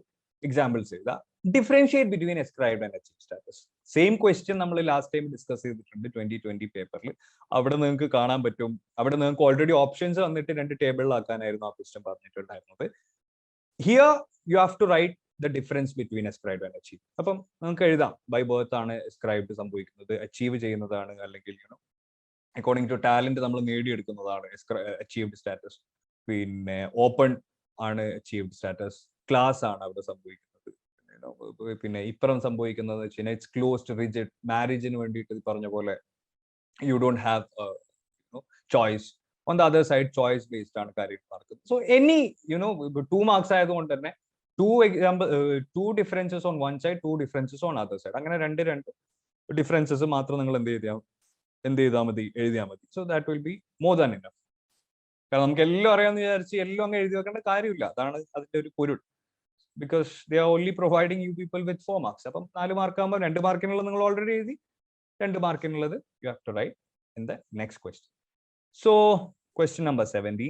എക്സാമ്പിൾസ് എഴുതുക. Differentiate between ascribed and achieved status. Same question നമ്മൾ ലാസ്റ്റ് ടൈം ഡിസ്കസ് ചെയ്തിട്ടുണ്ട് 2020 പേപ്പറിൽ. അവിടെ നിങ്ങൾക്ക് കാണാൻ പറ്റും, അവിടെ നിങ്ങൾക്ക് ഓൾറെഡി ഓപ്ഷൻസ് വന്നിട്ട് 2 ടേബിളിലാക്കാനായിരുന്നു ആ ക്വസ്റ്റ്യൻ പറഞ്ഞിട്ടുണ്ടായിരുന്നത്. Here you have to write the difference between ascribed and achieved. അപ്പം നമുക്ക് എഴുതാം, ബൈ ബർത്ത് ആണ് ascribed സംഭവിക്കുന്നത്, അച്ചീവ് ചെയ്യുന്നതാണ്, അല്ലെങ്കിൽ അക്കോർഡിംഗ് ടു ടാലന്റ് നമ്മൾ നേടിയെടുക്കുന്നതാണ് achieved സ്റ്റാറ്റസ്. പിന്നെ ഓപ്പൺ ആണ് achieved സ്റ്റാറ്റസ്. ക്ലാസ് ആണ് അവിടെ സംഭവിക്കുന്നത്. പിന്നെ ഇപ്പുറം സംഭവിക്കുന്നത് വെച്ച് കഴിഞ്ഞാൽ ഇറ്റ്സ് ക്ലോസ്ഡ്, റിജിഡ്. മാരേജിന് വേണ്ടിയിട്ട് പറഞ്ഞ പോലെ you don't have choice. On the other side choice based ആണ് കാര്യം നടക്കുന്നത്. സോ എനി 2 marks ആയതുകൊണ്ട് തന്നെ 2 differences on one side, 2 differences on other side. അങ്ങനെ 2 ഡിഫറൻസസ് മാത്രം നിങ്ങൾ എന്ത് ചെയ്താൽ മതി, എഴുതിയാൽ മതി. So that will be more than enough. കാരണം നമുക്ക് എല്ലാം അറിയാമെന്ന് വിചാരിച്ച് എല്ലാം അങ്ങ് എഴുതി വെക്കേണ്ട കാര്യമില്ല. അതാണ് അതിന്റെ ഒരു പൊരുൾ. Because they are only providing you people with 4 marks. അപ്പം 4 മാർക്ക് ആകുമ്പോൾ 2 മാർക്കിനുള്ളത് നിങ്ങൾ ഓൾറെഡി എഴുതി, 2 മാർക്കിനുള്ളത് you have to write in the next question. So question number 17.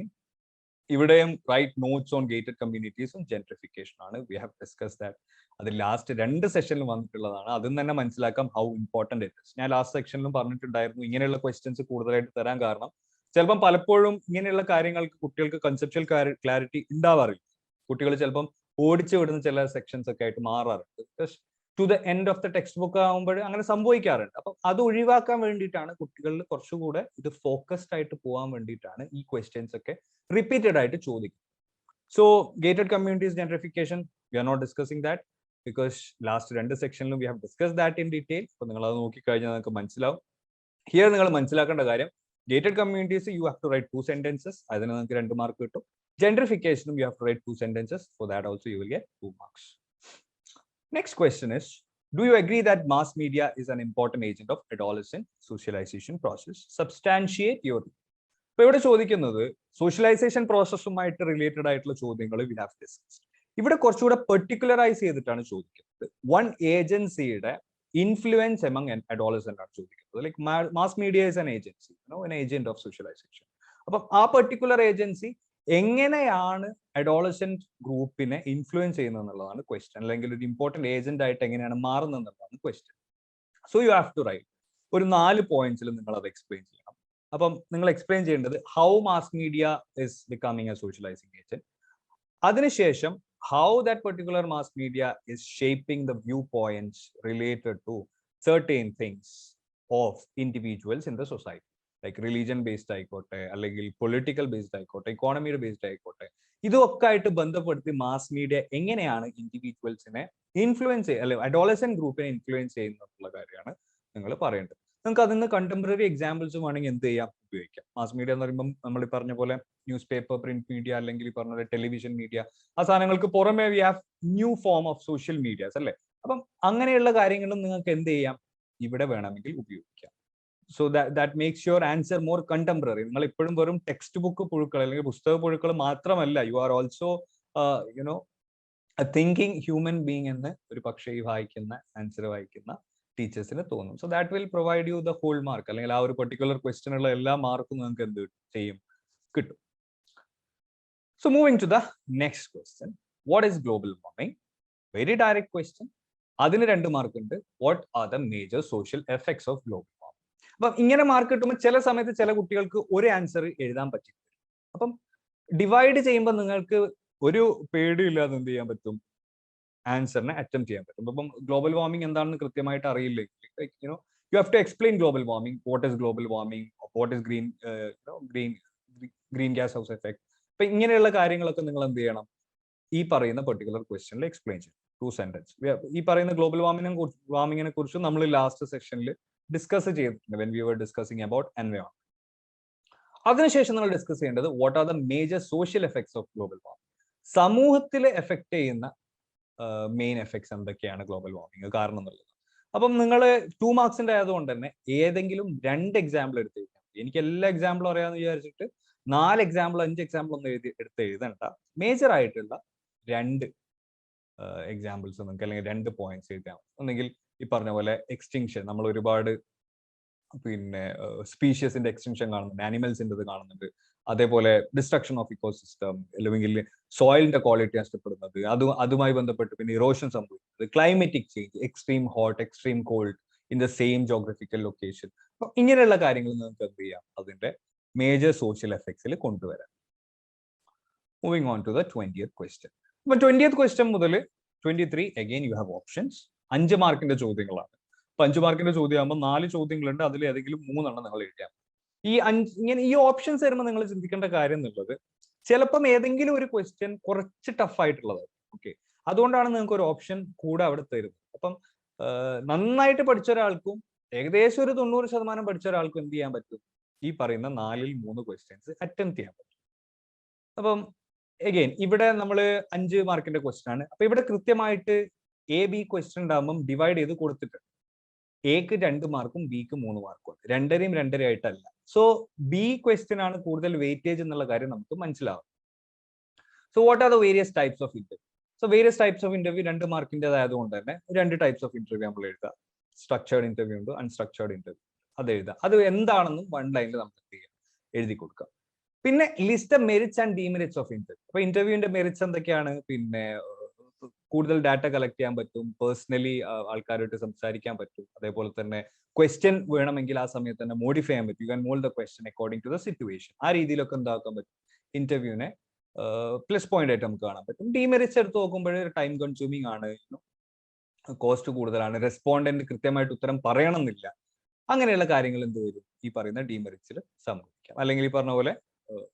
ഇവിടെയും റൈറ്റ് നോട്ട്സ് ഓൺ ഗേറ്റഡ് കമ്മ്യൂണിറ്റീസും ജെൻട്രിഫിക്കേഷൻ ആണ്. We have discuss that. അത് last 2 സെഷനിൽ വന്നിട്ടുള്ളതാണ്. അതിൽ തന്നെ മനസ്സിലാക്കാം ഹൗ ഇമ്പോർട്ടന്റ് ഇറ്റ് ഇസ്. ഞാൻ ലാസ്റ്റ് സെക്ഷനിലും പറഞ്ഞിട്ടുണ്ടായിരുന്നു, ഇങ്ങനെയുള്ള ക്വസ്റ്റ്യൻസ് കൂടുതലായിട്ട് തരാൻ കാരണം ചിലപ്പം പലപ്പോഴും ഇങ്ങനെയുള്ള കാര്യങ്ങൾക്ക് കുട്ടികൾക്ക് കൺസെപ്ച്വൽ ക്ലാരിറ്റി ഉണ്ടാവാറില്ല. കുട്ടികൾ ചിലപ്പം ഓടിച്ചു വിടുന്ന ചില സെക്ഷൻസ് ഒക്കെ ആയിട്ട് മാറാറുണ്ട്. To the end of the textbook ആകുമ്പോൾ അങ്ങനെ സംഭവിക്കാറുണ്ട്. അപ്പം അത് ഒഴിവാക്കാൻ വേണ്ടിയിട്ടാണ്, കുട്ടികളിൽ കുറച്ചുകൂടെ ഇത് ഫോക്കസ്ഡ് ആയിട്ട് പോകാൻ വേണ്ടിയിട്ടാണ് ഈ ക്വസ്റ്റ്യൻസ് ഒക്കെ റിപ്പീറ്റഡ് ആയിട്ട് ചോദിക്കും. So gated communities gentrification we are not discussing that because last 2 സെക്ഷനിലും we have discuss that in detail. അപ്പൊ നിങ്ങൾ അത് നോക്കിക്കഴിഞ്ഞാൽ നിങ്ങൾക്ക് മനസ്സിലാവും. ഹിയർ നിങ്ങൾ മനസ്സിലാക്കേണ്ട കാര്യം, gated communities you have to write 2 sentences. അതിന് നിങ്ങൾക്ക് 2 മാർക്ക് കിട്ടും. Gentrification, you have to write 2 sentences. For that also you will get 2 marks. Next question is, do you agree that mass media is an important agent of adolescent socialization process? Substantiate your. ഇപ്പോൾ ഇവിടെ ചോദിക്കുന്നത് socialisation പ്രോസസ്സുമായിട്ട് related ആയിട്ടുള്ള ചോദ്യങ്ങൾ we have discussed. ഇവിടെ കുറച്ചുകൂടെ പെർട്ടിക്കുലറൈസ് ചെയ്തിട്ടാണ് ചോദിക്കുന്നത്. One ഏജൻസിയുടെ ഇൻഫ്ലുവൻസ് എമംഗ് അഡോളസെന്റ് ആണ് ചോദിക്കുന്നത്. Like mass media is an agency, an agent of socialization. അപ്പം ആ പെർട്ടിക്കുലർ ഏജൻസി എങ്ങനെയാണ് അഡോളസെന്റ് ഗ്രൂപ്പിനെ ഇൻഫ്ലുവൻസ് ചെയ്യുന്നത് എന്നുള്ളതാണ് ക്വസ്റ്റ്യൻ. അല്ലെങ്കിൽ ഒരു ഇമ്പോർട്ടന്റ് ഏജന്റ് ആയിട്ട് എങ്ങനെയാണ് മാറുന്നത് എന്നുള്ളതാണ് question. So you have to write ഒരു 4 പോയിന്റ്സിൽ നിങ്ങൾ അത് എക്സ്പ്ലെയിൻ ചെയ്യണം. അപ്പം നിങ്ങൾ എക്സ്പ്ലെയിൻ ചെയ്യേണ്ടത് how mass media is becoming A socialising agent, അതിനുശേഷം how that particular mass media is shaping the viewpoints related to certain things of individuals in the society, like religion based ആയിക്കോട്ടെ, അല്ലെങ്കിൽ political based ആയിക്കോട്ടെ, ഇക്കോണമിയുടെ based ആയിക്കോട്ടെ, ഇതൊക്കെ ആയിട്ട് ബന്ധപ്പെടുത്തി mass media എങ്ങനെയാണ് ഇൻഡിവിജ്വൽസിനെ influence ചെയ്യുക, അല്ലെങ്കിൽ അഡോളസെന്റ് ഗ്രൂപ്പിനെ ഇൻഫ്ലുവൻസ് ചെയ്യുന്നുള്ള കാര്യമാണ് നിങ്ങൾ പറയേണ്ടത്. നിങ്ങൾക്ക് അതിൽ നിന്ന് കണ്ടംപററി എക്സാമ്പിൾസ് വേണമെങ്കിൽ എന്ത് ചെയ്യാം, ഉപയോഗിക്കാം. മാസ് മീഡിയ എന്ന് പറയുമ്പോൾ നമ്മൾ ഈ പറഞ്ഞ പോലെ ന്യൂസ് പേപ്പർ, പ്രിന്റ് മീഡിയ, അല്ലെങ്കിൽ ഈ പറഞ്ഞ പോലെ ടെലിവിഷൻ മീഡിയ, ആ സാധനങ്ങൾക്ക് പുറമെ we have new form of social medias അല്ലേ. അപ്പം അങ്ങനെയുള്ള കാര്യങ്ങളും നിങ്ങൾക്ക് എന്ത് ചെയ്യാം, ഇവിടെ വേണമെങ്കിൽ ഉപയോഗിക്കാം. So that makes your answer more contemporary. നിങ്ങൾ ഇപ്പോഴും വെറും ടെക്സ്റ്റ് ബുക്ക് പുഴുക്കൾ അല്ലെങ്കിൽ പുസ്തക പുഴുക്കൾ മാത്രമല്ല, you are also you know A thinking human being എന്ന് ഒരു പക്ഷേ ഈ വായിക്കുന്ന ആൻസർ വായിക്കുന്ന ടീച്ചേഴ്സിന് തോന്നും. So that will provide you the whole mark, അല്ലെങ്കിൽ ആ ഒരു പെർട്ടിക്കുലർ ക്വസ്റ്റ്യനുള്ള എല്ലാ മാർക്കും നിങ്ങൾക്ക് എന്ത് ചെയ്യും, കിട്ടും. So moving to the next question, what is global warming? Very direct question. അതിന് 2 മാർക്ക് ഉണ്ട്. What are the major social effects of global warming? അപ്പം ഇങ്ങനെ മാർക്ക് കിട്ടുമ്പോൾ ചില സമയത്ത് ചില കുട്ടികൾക്ക് ഒരു ആൻസർ എഴുതാൻ പറ്റില്ല. അപ്പം ഡിവൈഡ് ചെയ്യുമ്പോൾ നിങ്ങൾക്ക് ഒരു പേടിയില്ലാതെ എന്ത് ചെയ്യാൻ പറ്റും, ആൻസറിനെ അറ്റംപ്റ്റ് ചെയ്യാൻ പറ്റും. അപ്പം ഗ്ലോബൽ വാർമിംഗ് എന്താണെന്ന് കൃത്യമായിട്ട് അറിയില്ലെങ്കിൽ you have to explain global warming, what is global warming, what is green gas house effect. അപ്പൊ ഇങ്ങനെയുള്ള കാര്യങ്ങളൊക്കെ നിങ്ങൾ എന്ത് ചെയ്യണം, ഈ പറയുന്ന പെർട്ടിക്കുലർ ക്വസ്റ്റ്യനിൽ എക്സ്പ്ലെയിൻ ചെയ്യും. 2 സെന്റൻസ്. ഈ പറയുന്ന ഗ്ലോബൽ വാർമിങ്ങിനെ കുറിച്ച് നമ്മൾ ലാസ്റ്റ് സെഷനിൽ ഡിസ്കസ് ചെയ്തിട്ടുണ്ട്, when we were discussing about environment. അതിനുശേഷം നമ്മൾ ഡിസ്കസ് ചെയ്യേണ്ടത് what are the major social effects of global warming. സമൂഹത്തിലെ എഫക്ട് ചെയ്യുന്ന മെയിൻ എഫക്ട്സ് എന്തൊക്കെയാണ് ഗ്ലോബൽ വാർമിംഗ് കാരണം എന്നുള്ളത്. അപ്പം നിങ്ങൾ 2 മാർക്സിന്റെ ആയതുകൊണ്ട് തന്നെ ഏതെങ്കിലും 2 എക്സാമ്പിൾ എടുത്ത് എഴുതാം. എനിക്ക് എല്ലാ എക്സാമ്പിളും അറിയാമെന്ന് വിചാരിച്ചിട്ട് 4 എക്സാമ്പിൾ 5 എക്സാമ്പിൾ ഒന്നും എടുത്ത് എഴുതണ്ട. മേജർ ആയിട്ടുള്ള 2 എക്സാമ്പിൾസ് നിങ്ങൾക്ക്, അല്ലെങ്കിൽ 2 പോയിന്റ്സ് എഴുതാം. ഒന്നെങ്കിൽ ഈ പറഞ്ഞ പോലെ എക്സ്റ്റിങ്ഷൻ, നമ്മൾ ഒരുപാട് പിന്നെ സ്പീഷ്യസിന്റെ എക്സ്റ്റിങ്ഷൻ കാണുന്നുണ്ട്, ആനിമൽസിൻ്റെ കാണുന്നുണ്ട്. അതേപോലെ ഡിസ്ട്രക്ഷൻ ഓഫ് ഇക്കോസിസ്റ്റം, അല്ലെങ്കിൽ സോയിലിന്റെ ക്വാളിറ്റി നഷ്ടപ്പെടുന്നത്, അതുമായി ബന്ധപ്പെട്ട് പിന്നെ ഇറോഷൻ സംഭവിക്കുന്നത്, climatic change, extreme hot, extreme called in the same geographical location. അപ്പൊ ഇങ്ങനെയുള്ള കാര്യങ്ങൾ നിങ്ങൾക്ക് എന്ത് ചെയ്യാം, അതിന്റെ മേജർ സോഷ്യൽ എഫക്ട്സിൽ കൊണ്ടുവരാം. Moving on to the 20th question. അപ്പൊ 20th ക്വസ്റ്റ്യൻ മുതൽ 23 അഗൈൻ യു ഹാവ് ഓപ്ഷൻസ്. 5 മാർക്കിന്റെ ചോദ്യങ്ങളാണ്. അപ്പൊ 5 മാർക്കിന്റെ ചോദ്യമാകുമ്പോൾ 4 ചോദ്യങ്ങളുണ്ട്, അതിൽ ഏതെങ്കിലും 3 നിങ്ങൾ എഴുതാം. ഇങ്ങനെ ഈ ഓപ്ഷൻസ് വരുമ്പോൾ നിങ്ങൾ ചിന്തിക്കേണ്ട കാര്യം എന്നുള്ളത്, ചിലപ്പം ഏതെങ്കിലും ഒരു ക്വസ്റ്റ്യൻ കുറച്ച് ടഫ് ആയിട്ടുള്ളതാണ്. ഓക്കെ, അതുകൊണ്ടാണ് നിങ്ങൾക്ക് ഒരു ഓപ്ഷൻ കൂടെ അവിടെ തരുന്നത്. അപ്പം നന്നായിട്ട് പഠിച്ച ഒരാൾക്കും ഏകദേശം ഒരു 90% പഠിച്ച ഒരാൾക്കും എന്ത് ചെയ്യാൻ പറ്റും, ഈ പറയുന്ന 4ൽ 3 ക്വസ്റ്റ്യൻസ് അറ്റംപ്റ്റ് ചെയ്യാൻ പറ്റും. അപ്പം എഗെയിൻ ഇവിടെ നമ്മൾ 5 മാർക്കിന്റെ ക്വസ്റ്റ്യൻ ആണ്. അപ്പൊ ഇവിടെ കൃത്യമായിട്ട് A-B ക്വസ്റ്റ്യൻ ഉണ്ടാകുമ്പോൾ ഡിവൈഡ് ചെയ്ത് കൊടുത്തിട്ടുണ്ട്. എക്ക് 2 മാർക്കും ബിക്ക് 3 മാർക്കും. 2.5 2.5 ആയിട്ടല്ല. സോ ബി ക്വസ്റ്റ്യൻ ആണ് കൂടുതൽ വെയിറ്റേജ് എന്നുള്ള കാര്യം നമുക്ക് മനസ്സിലാവും. So what are the various types of interview? So various types of interview 2 മാർക്കിൻ്റെതായതുകൊണ്ട് തന്നെ 2 ടൈപ്സ് ഓഫ് ഇന്റർവ്യൂ നമ്മൾ എഴുതുക. സ്ട്രക്ചേർഡ് ഇന്റർവ്യൂ ഉണ്ട്, അൺസ്ട്രക്ചേർഡ് ഇന്റർവ്യൂ. അത് എഴുതുക. അത് എന്താണെന്നും 1 ലൈനിൽ നമുക്ക് എന്ത് ചെയ്യാം, എഴുതി കൊടുക്കാം. പിന്നെ list merits and demerits of interview. അപ്പൊ ഇന്റർവ്യൂവിന്റെ മെറിറ്റ്സ് എന്തൊക്കെയാണ്? പിന്നെ കൂടുതൽ ഡാറ്റ കളക്ട് ചെയ്യാൻ പറ്റും, പേഴ്സണലി ആൾക്കാരായിട്ട് സംസാരിക്കാൻ പറ്റും, അതേപോലെ തന്നെ ക്വസ്റ്റ്യൻ വേണമെങ്കിൽ ആ സമയത്ത് തന്നെ മോഡിഫൈ ചെയ്യാൻ പറ്റും. You can mould the question according to the situation. ആ രീതിയിലൊക്കെ എന്താക്കാൻ പറ്റും, ഇന്റർവ്യൂവിനെ പ്ലസ് പോയിന്റ് ആയിട്ട് നമുക്ക് കാണാൻ പറ്റും. ഡിമെറിറ്റ്സ് എടുത്ത് നോക്കുമ്പോൾ ടൈം കൺസ്യൂമിങ് ആണ്, കോസ്റ്റ് കൂടുതലാണ്, റെസ്പോണ്ടന്റ് കൃത്യമായിട്ട് ഉത്തരം പറയണമെന്നില്ല. അങ്ങനെയുള്ള കാര്യങ്ങൾ എന്ത് വരും, ഈ പറയുന്ന ഡിമെറിറ്റ്സിൽ സംഭവിക്കാം. അല്ലെങ്കിൽ ഈ പറഞ്ഞ പോലെ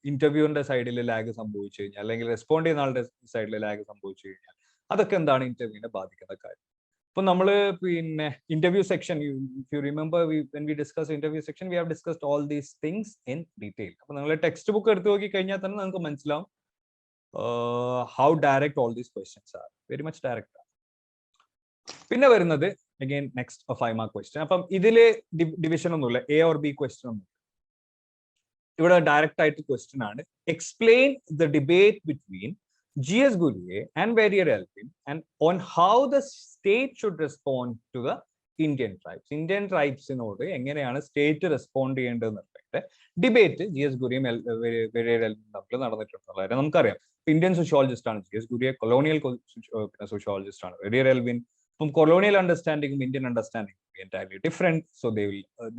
ഇന്റർവ്യൂവിന്റെ സൈഡിൽ ലാഗ് സംഭവിച്ചു കഴിഞ്ഞാൽ, അല്ലെങ്കിൽ റെസ്പോണ്ട് ചെയ്യുന്ന ആളുടെ സൈഡിൽ ലാഗ് സംഭവിച്ചു കഴിഞ്ഞാൽ, അതൊക്കെ എന്താണ് ഇന്റർവ്യൂവിനെ ബാധിക്കുന്ന കാര്യം. ഇപ്പൊ നമ്മൾ പിന്നെ interview section, if you remember when we discuss interview section, we have discussed all these things in detail. അപ്പൊ നിങ്ങൾ ടെക്സ്റ്റ് ബുക്ക് എടുത്ത് നോക്കി കഴിഞ്ഞാൽ തന്നെ നിങ്ങൾക്ക് മനസ്സിലാവും how direct all these questions are. Very much direct ആണ്. പിന്നെ വരുന്നത് അഗൈൻ നെക്സ്റ്റ് 5 മാർക്ക് ക്വസ്റ്റ്യൻ. അപ്പം ഇതില് ഡിവിഷൻ ഒന്നുമില്ല, എ ഓർ ബി ക്വസ്റ്റ്യൻ ഒന്നും. ഇവിടെ ഡയറക്റ്റ് ആയിട്ട് ക്വസ്റ്റ്യൻ ആണ്. Explain the debate between GS Gurye and Barrier Elvin, and on how the state should respond to the Indian tribes. Indian tribes in എങ്ങനെയാണ് state respond ചെയ്യേണ്ടതെന്ന് debate GS ഗുരിയും Barrier Elvin തമ്മിൽ നടന്നിട്ടുള്ളത് നമുക്കറിയാം. Indian sociologist ആണ് GS ഗുരിയെ, colonial sociologist ആണ് Barrier Elvin. From colonial understanding, Indian understanding will be entirely different. So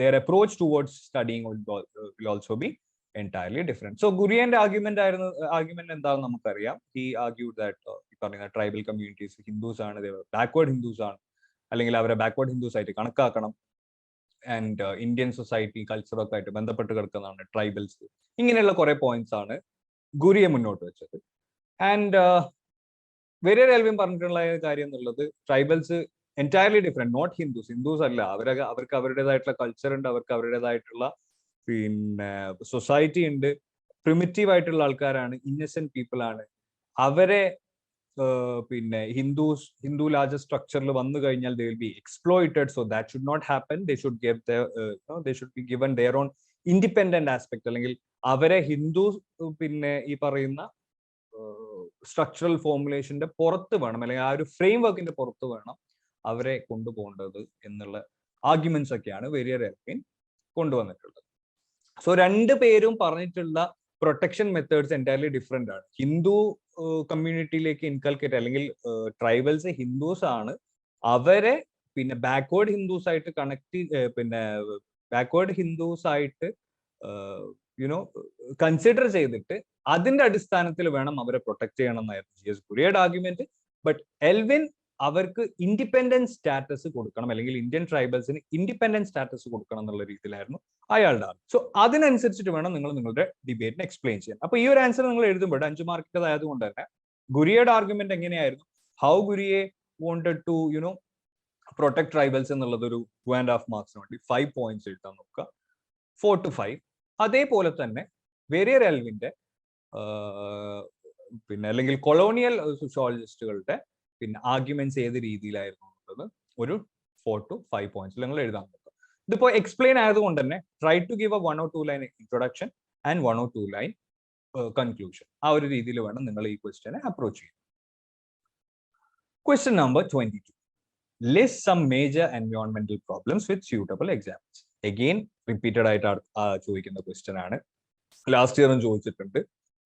their approach towards studying will also be entirely different. So Gurian's argument എന്താണ് നമുക്കറിയാം. He argued that tribal communities, Hindus are, they were backward Hindus are, അല്ലെങ്കിൽ അവരെ backward Hindus ആയിട്ട് കണക്കാക്കണം. And Indian society culture ഒക്കെ ആയിട്ട് ബന്ധപ്പെട്ട് കിടക്കുന്നതാണ് ട്രൈബൽസ്. ഇങ്ങനെയുള്ള കുറെ പോയിന്റ്സ് ആണ് ഗുരിയെ മുന്നോട്ട് വെച്ചത്. ആൻഡ് Barrier Elvin പറഞ്ഞിട്ടുള്ള കാര്യം എന്നുള്ളത് tribals entirely different, not Hindus. Hindus അല്ല, അവർക്ക് അവരുടേതായിട്ടുള്ള കൾച്ചർ ഉണ്ട്, അവർക്ക് അവരുടേതായിട്ടുള്ള പിന്നെ സൊസൈറ്റി ഉണ്ട്, പ്രിമിറ്റീവ് ആയിട്ടുള്ള ആൾക്കാരാണ്, ഇന്നസെന്റ് പീപ്പിൾ ആണ്. അവരെ പിന്നെ ഹിന്ദു ലാർജ് സ്ട്രക്ചറിൽ വന്നു കഴിഞ്ഞാൽ they will be exploited, so that should not happen. They should give they should be given their own independent aspect. അല്ലെങ്കിൽ അവരെ ഹിന്ദു പിന്നെ ഈ പറയുന്ന സ്ട്രക്ചറൽ ഫോർമുലേഷന്റെ പുറത്ത് വേണം, അല്ലെങ്കിൽ ആ ഒരു ഫ്രെയിം വർക്കിന്റെ പുറത്ത് വേണം അവരെ കൊണ്ടുപോകേണ്ടത് എന്നുള്ള ആർഗ്യുമെന്റ്സ് ഒക്കെയാണ് Barrier Elvin കൊണ്ടുവന്നിട്ടുള്ളത്. സോ രണ്ട് പേരും പറഞ്ഞിട്ടുള്ള പ്രൊട്ടക്ഷൻ മെത്തേഡ്സ് എൻറ്റയർലി ഡിഫറെന്റ് ആണ്. ഹിന്ദു കമ്മ്യൂണിറ്റിയിലേക്ക് ഇൻകൾക്കേറ്റ്, അല്ലെങ്കിൽ ട്രൈബൽസ് ഹിന്ദുസ് ആണ്, അവരെ പിന്നെ ബാക്ക്വേർഡ് ഹിന്ദുസ് ആയിട്ട് ബാക്ക്വേർഡ് ഹിന്ദുസ് ആയിട്ട് കൺസിഡർ ചെയ്തിട്ട് അതിന്റെ അടിസ്ഥാനത്തിൽ വേണം അവരെ പ്രൊട്ടക്ട് ചെയ്യണം എന്നായിരുന്നു GS ഗുരിയുടെ ആർഗ്യുമെന്റ്. ബട്ട് എൽവിൻ അവർക്ക് ഇൻഡിപെൻഡന്റ് സ്റ്റാറ്റസ് കൊടുക്കണം, അല്ലെങ്കിൽ ഇന്ത്യൻ ട്രൈബൽസിന് ഇൻഡിപെൻഡന്റ് സ്റ്റാറ്റസ് കൊടുക്കണം എന്നുള്ള രീതിയിലായിരുന്നു അയാളുടെ ആർഗ്യുമെന്റ്. സോ അതിനനുസരിച്ചിട്ട് വേണം നിങ്ങൾ നിങ്ങളുടെ ഡിബേറ്റിനെ എക്സ്പ്ലെയിൻ ചെയ്യാൻ. അപ്പൊ ഈ ഒരു ആൻസർ നിങ്ങൾ എഴുതുമ്പോൾ 5 മാർക്കിന്റെ ആയതുകൊണ്ട് തന്നെ ഗുരിയുടെ ആർഗ്യുമെന്റ് എങ്ങനെയായിരുന്നു, ഹൗ ഗുരിയെ wanted to പ്രൊട്ടക്ട് ട്രൈബൽസ് എന്നുള്ളത് ഒരു 2.5 മാർക്സിന് വേണ്ടി 5 പോയിന്റ്സ് എഴുതാൻ നോക്കുക, 4 to 5. അതേപോലെ തന്നെ Barrier Elvinന്റെ പിന്നെ അല്ലെങ്കിൽ കൊളോണിയൽ സോഷ്യോളജിസ്റ്റുകളുടെ പിന്നെ ആർഗ്യുമെന്റ്സ് ഏത് രീതിയിലായിരുന്നു എന്നുള്ളത് ഒരു 4 to 5 പോയിന്റ്സ് നിങ്ങൾ എഴുതാൻ നോക്കുക. ഇതിപ്പോ എക്സ്പ്ലെയിൻ ആയതുകൊണ്ട് തന്നെ try to give a 1 or 2 line introduction and 1 or 2 line conclusion. ആ ഒരു രീതിയിൽ വേണം നിങ്ങൾ ഈ ക്വസ്റ്റ്യനെ അപ്രോച്ച് ചെയ്യാൻ. Question number 22. List some major environmental problems with suitable examples. Again, repeated ആയിട്ട് ചോദിക്കുന്ന ക്വസ്റ്റ്യൻ ആണ്. ലാസ്റ്റ് ഇയറും ചോദിച്ചിട്ടുണ്ട്,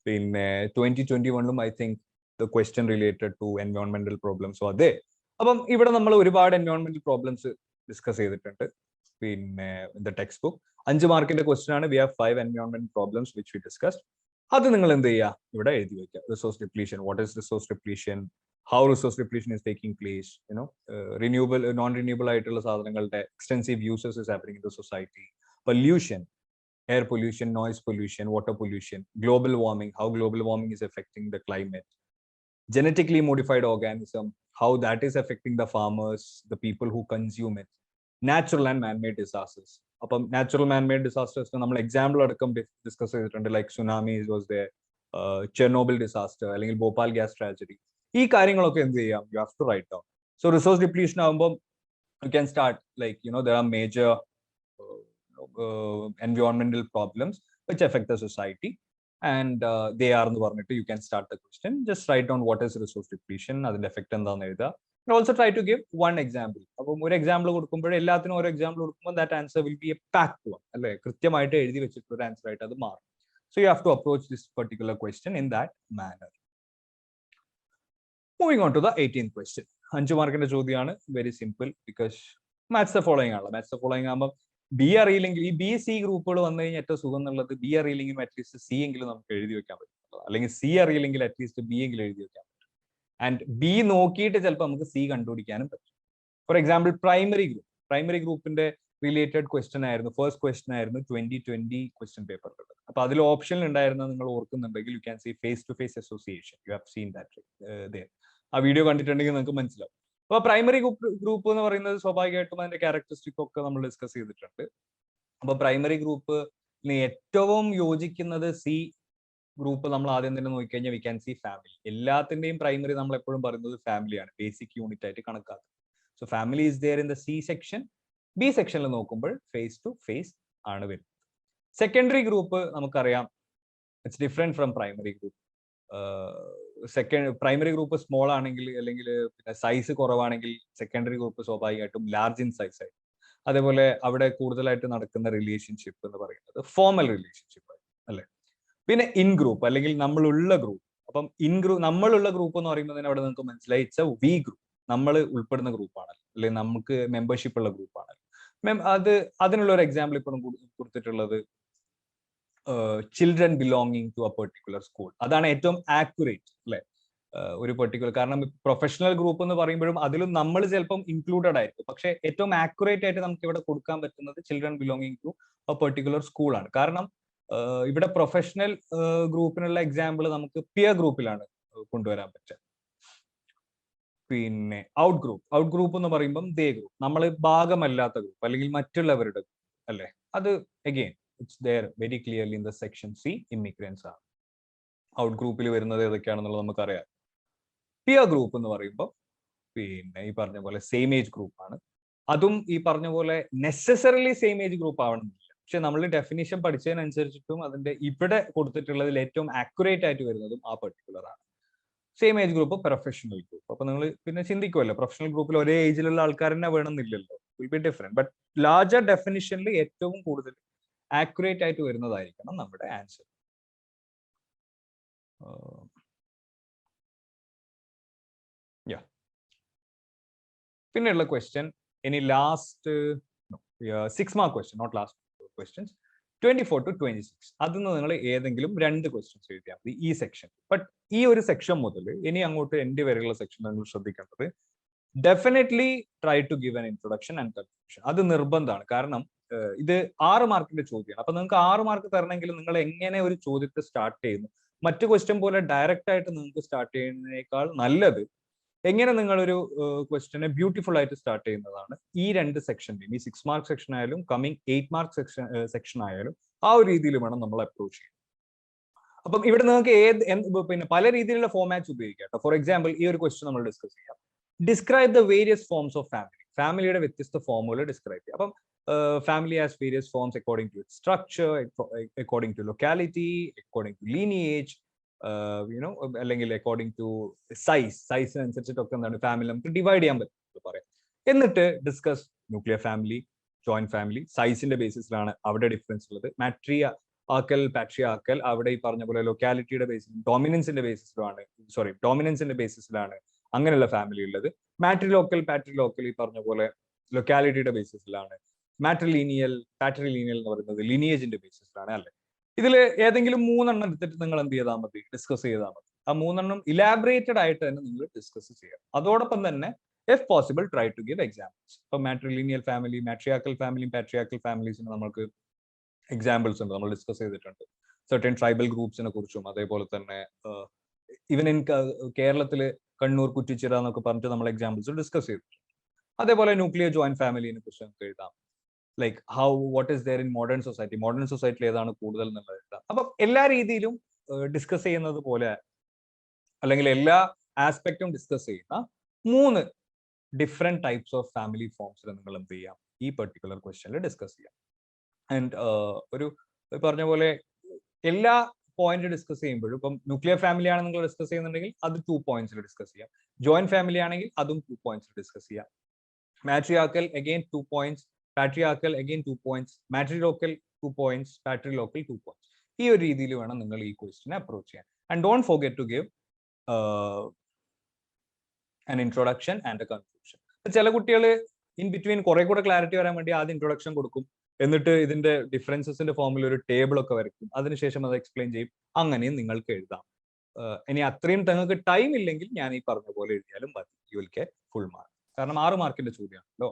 പിന്നെ 2021 I think the question related to എൻവയോൺമെന്റൽ പ്രോബ്ലംസ്. അതെ, അപ്പം ഇവിടെ നമ്മൾ ഒരുപാട് എൻവയോൺമെന്റൽ പ്രോബ്ലംസ് ഡിസ്കസ് ചെയ്തിട്ടുണ്ട് പിന്നെ ദ ടെക്സ്റ്റ് ബുക്ക്. 5 മാർക്കിന്റെ ക്വസ്റ്റ്യൻ ആണ്. വി ഹാവ് 5 എൻവയോൺമെന്റൽ പ്രോബ്ലംസ് വിച്ച് വി ഡിസ്കസ്ഡ്. അത് നിങ്ങൾ എന്ത് ചെയ്യുക, ഇവിടെ എഴുതി വെക്കുക. Resource depletion, what is resource depletion, how resource depletion is taking place, renewable, non-renewable ആയിട്ടുള്ള സാധനങ്ങളുടെ extensive uses is happening in the society, pollution, air pollution, noise pollution, water pollution, global warming, how global warming is affecting the climate, genetically modified organism, how that is affecting the farmers, the people who consume it, natural and man-made disasters. അപ്പം natural man-made disasters നമ്മൾ example അടക്കം discuss ചെയ്തിട്ടുണ്ട്, like tsunamis was there, Chernobyl disaster, അല്ലെങ്കിൽ Bhopal gas tragedy. ഈ കാര്യങ്ങളൊക്കെ എന്ത് ചെയ്യാം, you have to write down. So resource depletion ആകുമ്പോൾ you can start like there are major എൻവയോൺമെന്റൽ problems which affect the society and they are എന്ന് പറഞ്ഞിട്ട് you can start the question. Just write down what is resource depletion, അതിന്റെ effect എന്താണെന്ന് എഴുതുക. Also try to give 1 example. അപ്പം ഒരു example കൊടുക്കുമ്പോൾ എല്ലാത്തിനും ഓരോ എക്സാമ്പിൾ കൊടുക്കുമ്പോൾ that answer will be a packed one, അല്ലെ, കൃത്യമായിട്ട് എഴുതി വെച്ചിട്ടുള്ള ഒരു ആൻസർ ആയിട്ട് അത് മാറും. So you have to approach this particular question in that manner. Moving on to the 18th question. 5 മാർക്കിന്റെ ചോദ്യമാണ്. Very simple, because maths the following ആണല്ലോ. മാത്സ് ദ ഫോളോയിങ് ആകുമ്പോൾ ബി അറിയില്ലെങ്കിൽ, ഈ ബി സി ഗ്രൂപ്പുകൾ വന്നു കഴിഞ്ഞാൽ ഏറ്റവും സുഖം എന്നുള്ളത് ബി അറിയില്ലെങ്കിലും അറ്റ്ലീസ്റ്റ് സി എങ്കിലും നമുക്ക് എഴുതി വെക്കാൻ പറ്റും, അല്ലെങ്കിൽ സി അറിയില്ലെങ്കിൽ അറ്റ്ലീസ്റ്റ് ബി എങ്കിലും എഴുതി വെക്കാൻ പറ്റും. ആൻഡ് ബി നോക്കിയിട്ട് ചിലപ്പോൾ നമുക്ക് സി കണ്ടുപിടിക്കാനും പറ്റും. ഫോർ എക്സാമ്പിൾ പ്രൈമറി ഗ്രൂപ്പിന്റെ റിലേറ്റഡ് ക്വസ്റ്റ്യൻ ആയിരുന്നു, ഫസ്റ്റ് ക്വസ്റ്റ്യൻ ആയിരുന്നു 2020 ക്വസ്റ്റ്യൻ പേപ്പറിലുള്ളത്. അപ്പൊ അതിൽ ഓപ്ഷനിൽ ഉണ്ടായിരുന്നത് നിങ്ങൾ ഓർക്കുന്നുണ്ടെങ്കിൽ you can see face to face association. You have seen that. ആ വീഡിയോ കണ്ടിട്ടുണ്ടെങ്കിൽ നിങ്ങൾക്ക് മനസ്സിലാവും. അപ്പൊ പ്രൈമറി ഗ്രൂപ്പ് എന്ന് പറയുന്നത് സ്വാഭാവികമായിട്ടും അതിന്റെ ക്യാരക്ടറിസ്റ്റിക് ഒക്കെ നമ്മൾ ഡിസ്കസ് ചെയ്തിട്ടുണ്ട്. അപ്പൊ പ്രൈമറി ഗ്രൂപ്പിന് ഏറ്റവും യോജിക്കുന്നത് സി ഗ്രൂപ്പ്. നമ്മൾ ആദ്യം തന്നെ നോക്കിക്കഴിഞ്ഞാൽ വി ക്യാൻ സി ഫാമിലി. എല്ലാത്തിന്റെയും പ്രൈമറി നമ്മൾ എപ്പോഴും പറയുന്നത് ഫാമിലിയാണ്, ബേസിക് യൂണിറ്റ് ആയിട്ട് കണക്കാക്കുന്നത്. So family is there in the C section. B സെക്ഷനിൽ നോക്കുമ്പോൾ ഫേസ് ടു ഫേസ് ആണ് വരുന്നത്. സെക്കൻഡറി ഗ്രൂപ്പ് നമുക്കറിയാം, it's different from primary group. Primary group small ആണെങ്കിൽ അല്ലെങ്കിൽ പിന്നെ സൈസ് കുറവാണെങ്കിൽ സെക്കൻഡറി ഗ്രൂപ്പ് സ്വാഭാവികമായിട്ടും ലാർജ് ഇൻ സൈസ് ആയിരിക്കും. അതേപോലെ അവിടെ കൂടുതലായിട്ട് നടക്കുന്ന റിലേഷൻഷിപ്പ് എന്ന് പറയുന്നത് ഫോർമൽ റിലേഷൻഷിപ്പ് അല്ലെ. പിന്നെ ഇൻ ഗ്രൂപ്പ് അല്ലെങ്കിൽ നമ്മളുള്ള ഗ്രൂപ്പ്. അപ്പം നമ്മളുള്ള ഗ്രൂപ്പ് എന്ന് പറയുമ്പോൾ തന്നെ അവിടെ നിങ്ങൾക്ക് മനസ്സിലായി ഇറ്റ്സ് എ വി ഗ്രൂപ്പ്, നമ്മൾ ഉൾപ്പെടുന്ന ഗ്രൂപ്പാണല്ലോ, അല്ലെങ്കിൽ നമുക്ക് മെമ്പർഷിപ്പ് ഉള്ള ഗ്രൂപ്പാണല്ലോ. അതിനുള്ള ഒരു എക്സാമ്പിൾ ഇപ്പോഴും കൊടുത്തിട്ടുള്ളത് children belonging to a particular school. അതാണ് ഏറ്റവും ആക്യുറേറ്റ് അല്ലെ ഒരു പെർട്ടിക്കുലർ. കാരണം പ്രൊഫഷണൽ ഗ്രൂപ്പ് എന്ന് പറയുമ്പോഴും അതിലും നമ്മൾ ചിലപ്പം ഇൻക്ലൂഡഡ് ആയിരിക്കും, പക്ഷെ ഏറ്റവും ആക്യുറേറ്റ് ആയിട്ട് നമുക്ക് ഇവിടെ കൊടുക്കാൻ പറ്റുന്നത് children belonging to a particular സ്കൂളാണ്. കാരണം ഇവിടെ പ്രൊഫഷണൽ ഗ്രൂപ്പിനുള്ള എക്സാമ്പിൾ നമുക്ക് പിയർ ഗ്രൂപ്പിലാണ് കൊണ്ടുവരാൻ പറ്റുക. പിന്നെ ഔട്ട് ഗ്രൂപ്പ് എന്ന് പറയുമ്പം ദേ ഗ്രൂപ്പ്, നമ്മൾ ഭാഗമല്ലാത്ത ഗ്രൂപ്പ് അല്ലെങ്കിൽ മറ്റുള്ളവരുടെ ഗ്രൂപ്പ് അല്ലെ. അത് again it's there very clearly in the section C, immigrants ആണ്. ഔട്ട് ഗ്രൂപ്പിൽ വരുന്നത് ഏതൊക്കെയാണെന്നുള്ളത് നമുക്കറിയാം. പിയർ ഗ്രൂപ്പ് എന്ന് പറയുമ്പോൾ പിന്നെ ഈ പറഞ്ഞ പോലെ സെയിം ഏജ് ഗ്രൂപ്പാണ്. അതും ഈ പറഞ്ഞ പോലെ നെസസറിലി സെയിം ഏജ് ഗ്രൂപ്പ് ആവണമെന്നില്ല, പക്ഷെ നമ്മൾ ഡെഫിനിഷൻ പഠിച്ചതിനനുസരിച്ചിട്ടും അതിന്റെ ഇവിടെ കൊടുത്തിട്ടുള്ളതിൽ ഏറ്റവും ആക്യുറേറ്റ് ആയിട്ട് വരുന്നതും ആ പെർട്ടിക്കുലർ ആണ്. Same age group, professional group. അപ്പൊ നിങ്ങൾ പിന്നെ ചിന്തിക്കുമല്ലോ, പ്രൊഫഷണൽ ഗ്രൂപ്പിൽ ഒരേ ഏജിലുള്ള ആൾക്കാർ തന്നെ വേണമെന്നില്ലല്ലോ, will be different. But larger ഡെഫിനിഷനിൽ ഏറ്റവും കൂടുതൽ ആക്യുറേറ്റ് ആയിട്ട് വരുന്നതായിരിക്കണം നമ്മുടെ ആൻസർ. പിന്നെയുള്ള ക്വസ്റ്റ്യൻ ഇനി last 6 mark question, not last questions 24 to 26. അതിൽ നിന്ന് നിങ്ങൾ ഏതെങ്കിലും 2 ക്വസ്റ്റ്യൻസ് എഴുതിയാൽ മതി ഈ സെക്ഷൻ. ബട്ട് ഈ ഒരു സെക്ഷൻ മുതൽ ഇനി അങ്ങോട്ട് എൻഡ് വരെയുള്ള സെക്ഷൻ നിങ്ങൾ ശ്രദ്ധിക്കേണ്ടത് definitely try to give an introduction and conclusion. അത് നിർബന്ധമാണ്. കാരണം ഇത് 6 മാർക്കിന്റെ ചോദ്യമാണ്. അപ്പൊ നിങ്ങൾക്ക് 6 മാർക്ക് തരണമെങ്കിൽ നിങ്ങൾ എങ്ങനെ ഒരു ചോദ്യത്തെ സ്റ്റാർട്ട് ചെയ്യുന്നു, മറ്റു ക്വസ്റ്റ്യൻ പോലെ ഡയറക്റ്റ് ആയിട്ട് നിങ്ങൾക്ക് സ്റ്റാർട്ട് ചെയ്യുന്നതിനേക്കാൾ നല്ലത് എങ്ങനെ നിങ്ങളൊരു ക്വസ്റ്റ്യനെ ബ്യൂട്ടിഫുൾ ആയിട്ട് സ്റ്റാർട്ട് ചെയ്യുന്നതാണ്. ഈ 2 സെക്ഷനിലും, ഈ 6 മാർക്ക് സെക്ഷൻ ആയാലും കമ്മിങ് 8 മാർക്ക് സെക്ഷൻ ആയാലും ആ ഒരു രീതിയിൽ വേണം നമ്മൾ അപ്രോച്ച് ചെയ്യാൻ. അപ്പം ഇവിടെ നിങ്ങൾക്ക് പിന്നെ പല രീതിയിലുള്ള ഫോർമാറ്റ്സ് ഉപയോഗിക്കാം. ഫോർ എക്സാമ്പിൾ ഈ ഒരു ക്വസ്റ്റ്യൻ നമ്മൾ ഡിസ്കസ് ചെയ്യാം. Describe the various forms of family. ഫാമിലിയുടെ വ്യത്യസ്ത ഫോമുകൾ ഡിസ്ക്രൈബ് ചെയ്യാം. അപ്പം family has various forms according to its structure, according to locality, according to lineage, അല്ലെങ്കിൽ അക്കോർഡിംഗ് ടു സൈസിനനുസരിച്ചിട്ടൊക്കെ എന്താണ് ഫാമിലി നമുക്ക് ഡിവൈഡ് ചെയ്യാൻ പറ്റും പറയാം. എന്നിട്ട് discuss nuclear family, joint family. സൈസിന്റെ ബേസിസിലാണ് അവിടെ ഡിഫറൻസ് ഉള്ളത്. പാട്രിയാർക്കൽ അവിടെ ഈ പറഞ്ഞ പോലെ ലൊക്കാലിറ്റിയുടെ ബേസിസ്, ഡോമിനൻസിന്റെ ബേസിസിലാണ് അങ്ങനെയുള്ള ഫാമിലി ഉള്ളത്. പാട്രിലോക്കൽ ഈ പറഞ്ഞ പോലെ ലൊക്കാലിറ്റിയുടെ ബേസിസിലാണ്. പാട്രിലീനിയൽ എന്ന് പറയുന്നത് ലിനിയേജിന്റെ ബേസിസിലാണ് അല്ലെ. ഇതിൽ ഏതെങ്കിലും 3 എടുത്തിട്ട് നിങ്ങൾ എന്ത് ചെയ്താൽ മതി, ഡിസ്കസ് ചെയ്താൽ മതി. ആ 3 ഇലാബറേറ്റഡ് ആയിട്ട് തന്നെ നിങ്ങൾ ഡിസ്കസ് ചെയ്യാം. അതോടൊപ്പം തന്നെ if possible try to give examples. ഇപ്പൊ മാട്രിലീനിയൽ ഫാമിലി, പാട്രിയാർക്കൽ ഫാമിലീസിന് നമുക്ക് എക്സാമ്പിൾസ് ഉണ്ട്, നമ്മൾ ഡിസ്കസ് ചെയ്തിട്ടുണ്ട്. സർട്ടൻ ട്രൈബൽ ഗ്രൂപ്പ്സിനെ കുറിച്ചും അതേപോലെ തന്നെ ഈവൻ ഇൻ കേരളത്തിൽ കണ്ണൂർ, കുറ്റിച്ചിറ എന്നൊക്കെ പറഞ്ഞിട്ട് നമ്മൾ എക്സാമ്പിൾസ് ഡിസ്കസ് ചെയ്തിട്ടുണ്ട്. അതേപോലെ ന്യൂക്ലിയർ ജോയിന്റ് ഫാമിലിനെ കുറിച്ച് നമുക്ക് എഴുതാം. Like what is there in modern സൊസൈറ്റിയിൽ ഏതാണ് കൂടുതൽ എന്നുള്ളത് എഴുതാം. അപ്പം എല്ലാ രീതിയിലും ഡിസ്കസ് ചെയ്യുന്നത് പോലെ അല്ലെങ്കിൽ എല്ലാ ആസ്പെക്റ്റും ഡിസ്കസ് ചെയ്യുന്ന 3 ഡിഫറെന്റ് ടൈപ്സ് ഓഫ് ഫാമിലി ഫോംസിൽ നിങ്ങൾ എന്ത് ചെയ്യാം, ഈ പെർട്ടിക്കുലർ ക്വസ്റ്റ്യനിൽ ഡിസ്കസ് ചെയ്യാം. ആൻഡ് ഒരു പറഞ്ഞ പോലെ എല്ലാ പോയിന്റ് ഡിസ്കസ് ചെയ്യുമ്പോഴും ഇപ്പം ന്യൂക്ലിയർ ഫാമിലി ആണ് നിങ്ങൾ ഡിസ്കസ് ചെയ്യുന്നുണ്ടെങ്കിൽ അത് 2 പോയിന്റ്സിൽ ഡിസ്കസ് ചെയ്യാം. ജോയിന്റ് ഫാമിലി ആണെങ്കിൽ അതും 2 പോയിന്റ്സിൽ ഡിസ്കസ് ചെയ്യാം. Matriarchal again 2 points, patriarchal again 2 points, matrilocal 2 points, patrilocal 2 points. ഈ ഒരു രീതിയിൽ വേണം നിങ്ങൾ ഈ ക്വസ്റ്റ്യനെ അപ്രോച്ച് ചെയ്യാൻ. And don't forget to give an introduction and a conclusion. ചില കുട്ടികൾ ഇൻ ബിറ്റ്വീൻ കുറെ കൂടെ ക്ലാരിറ്റി വരാൻ വേണ്ടി ആദ്യം ഇൻട്രൊഡക്ഷൻ കൊടുക്കും, എന്നിട്ട് ഇതിന്റെ ഡിഫറൻസസിന്റെ ഫോമിൽ ഒരു ടേബിൾ ഒക്കെ വരയ്ക്കും, അതിനുശേഷം അത് എക്സ്പ്ലെയിൻ ചെയ്യും. അങ്ങനെയും നിങ്ങൾക്ക് എഴുതാം. ഇനി അത്രയും നിങ്ങൾക്ക് ടൈം ഇല്ലെങ്കിൽ ഞാൻ ഈ പറഞ്ഞ പോലെ എഴുതിയാലും മതി, you will get full mark. കാരണം 6 മാർക്കിന്റെ ചോദ്യമാണല്ലോ.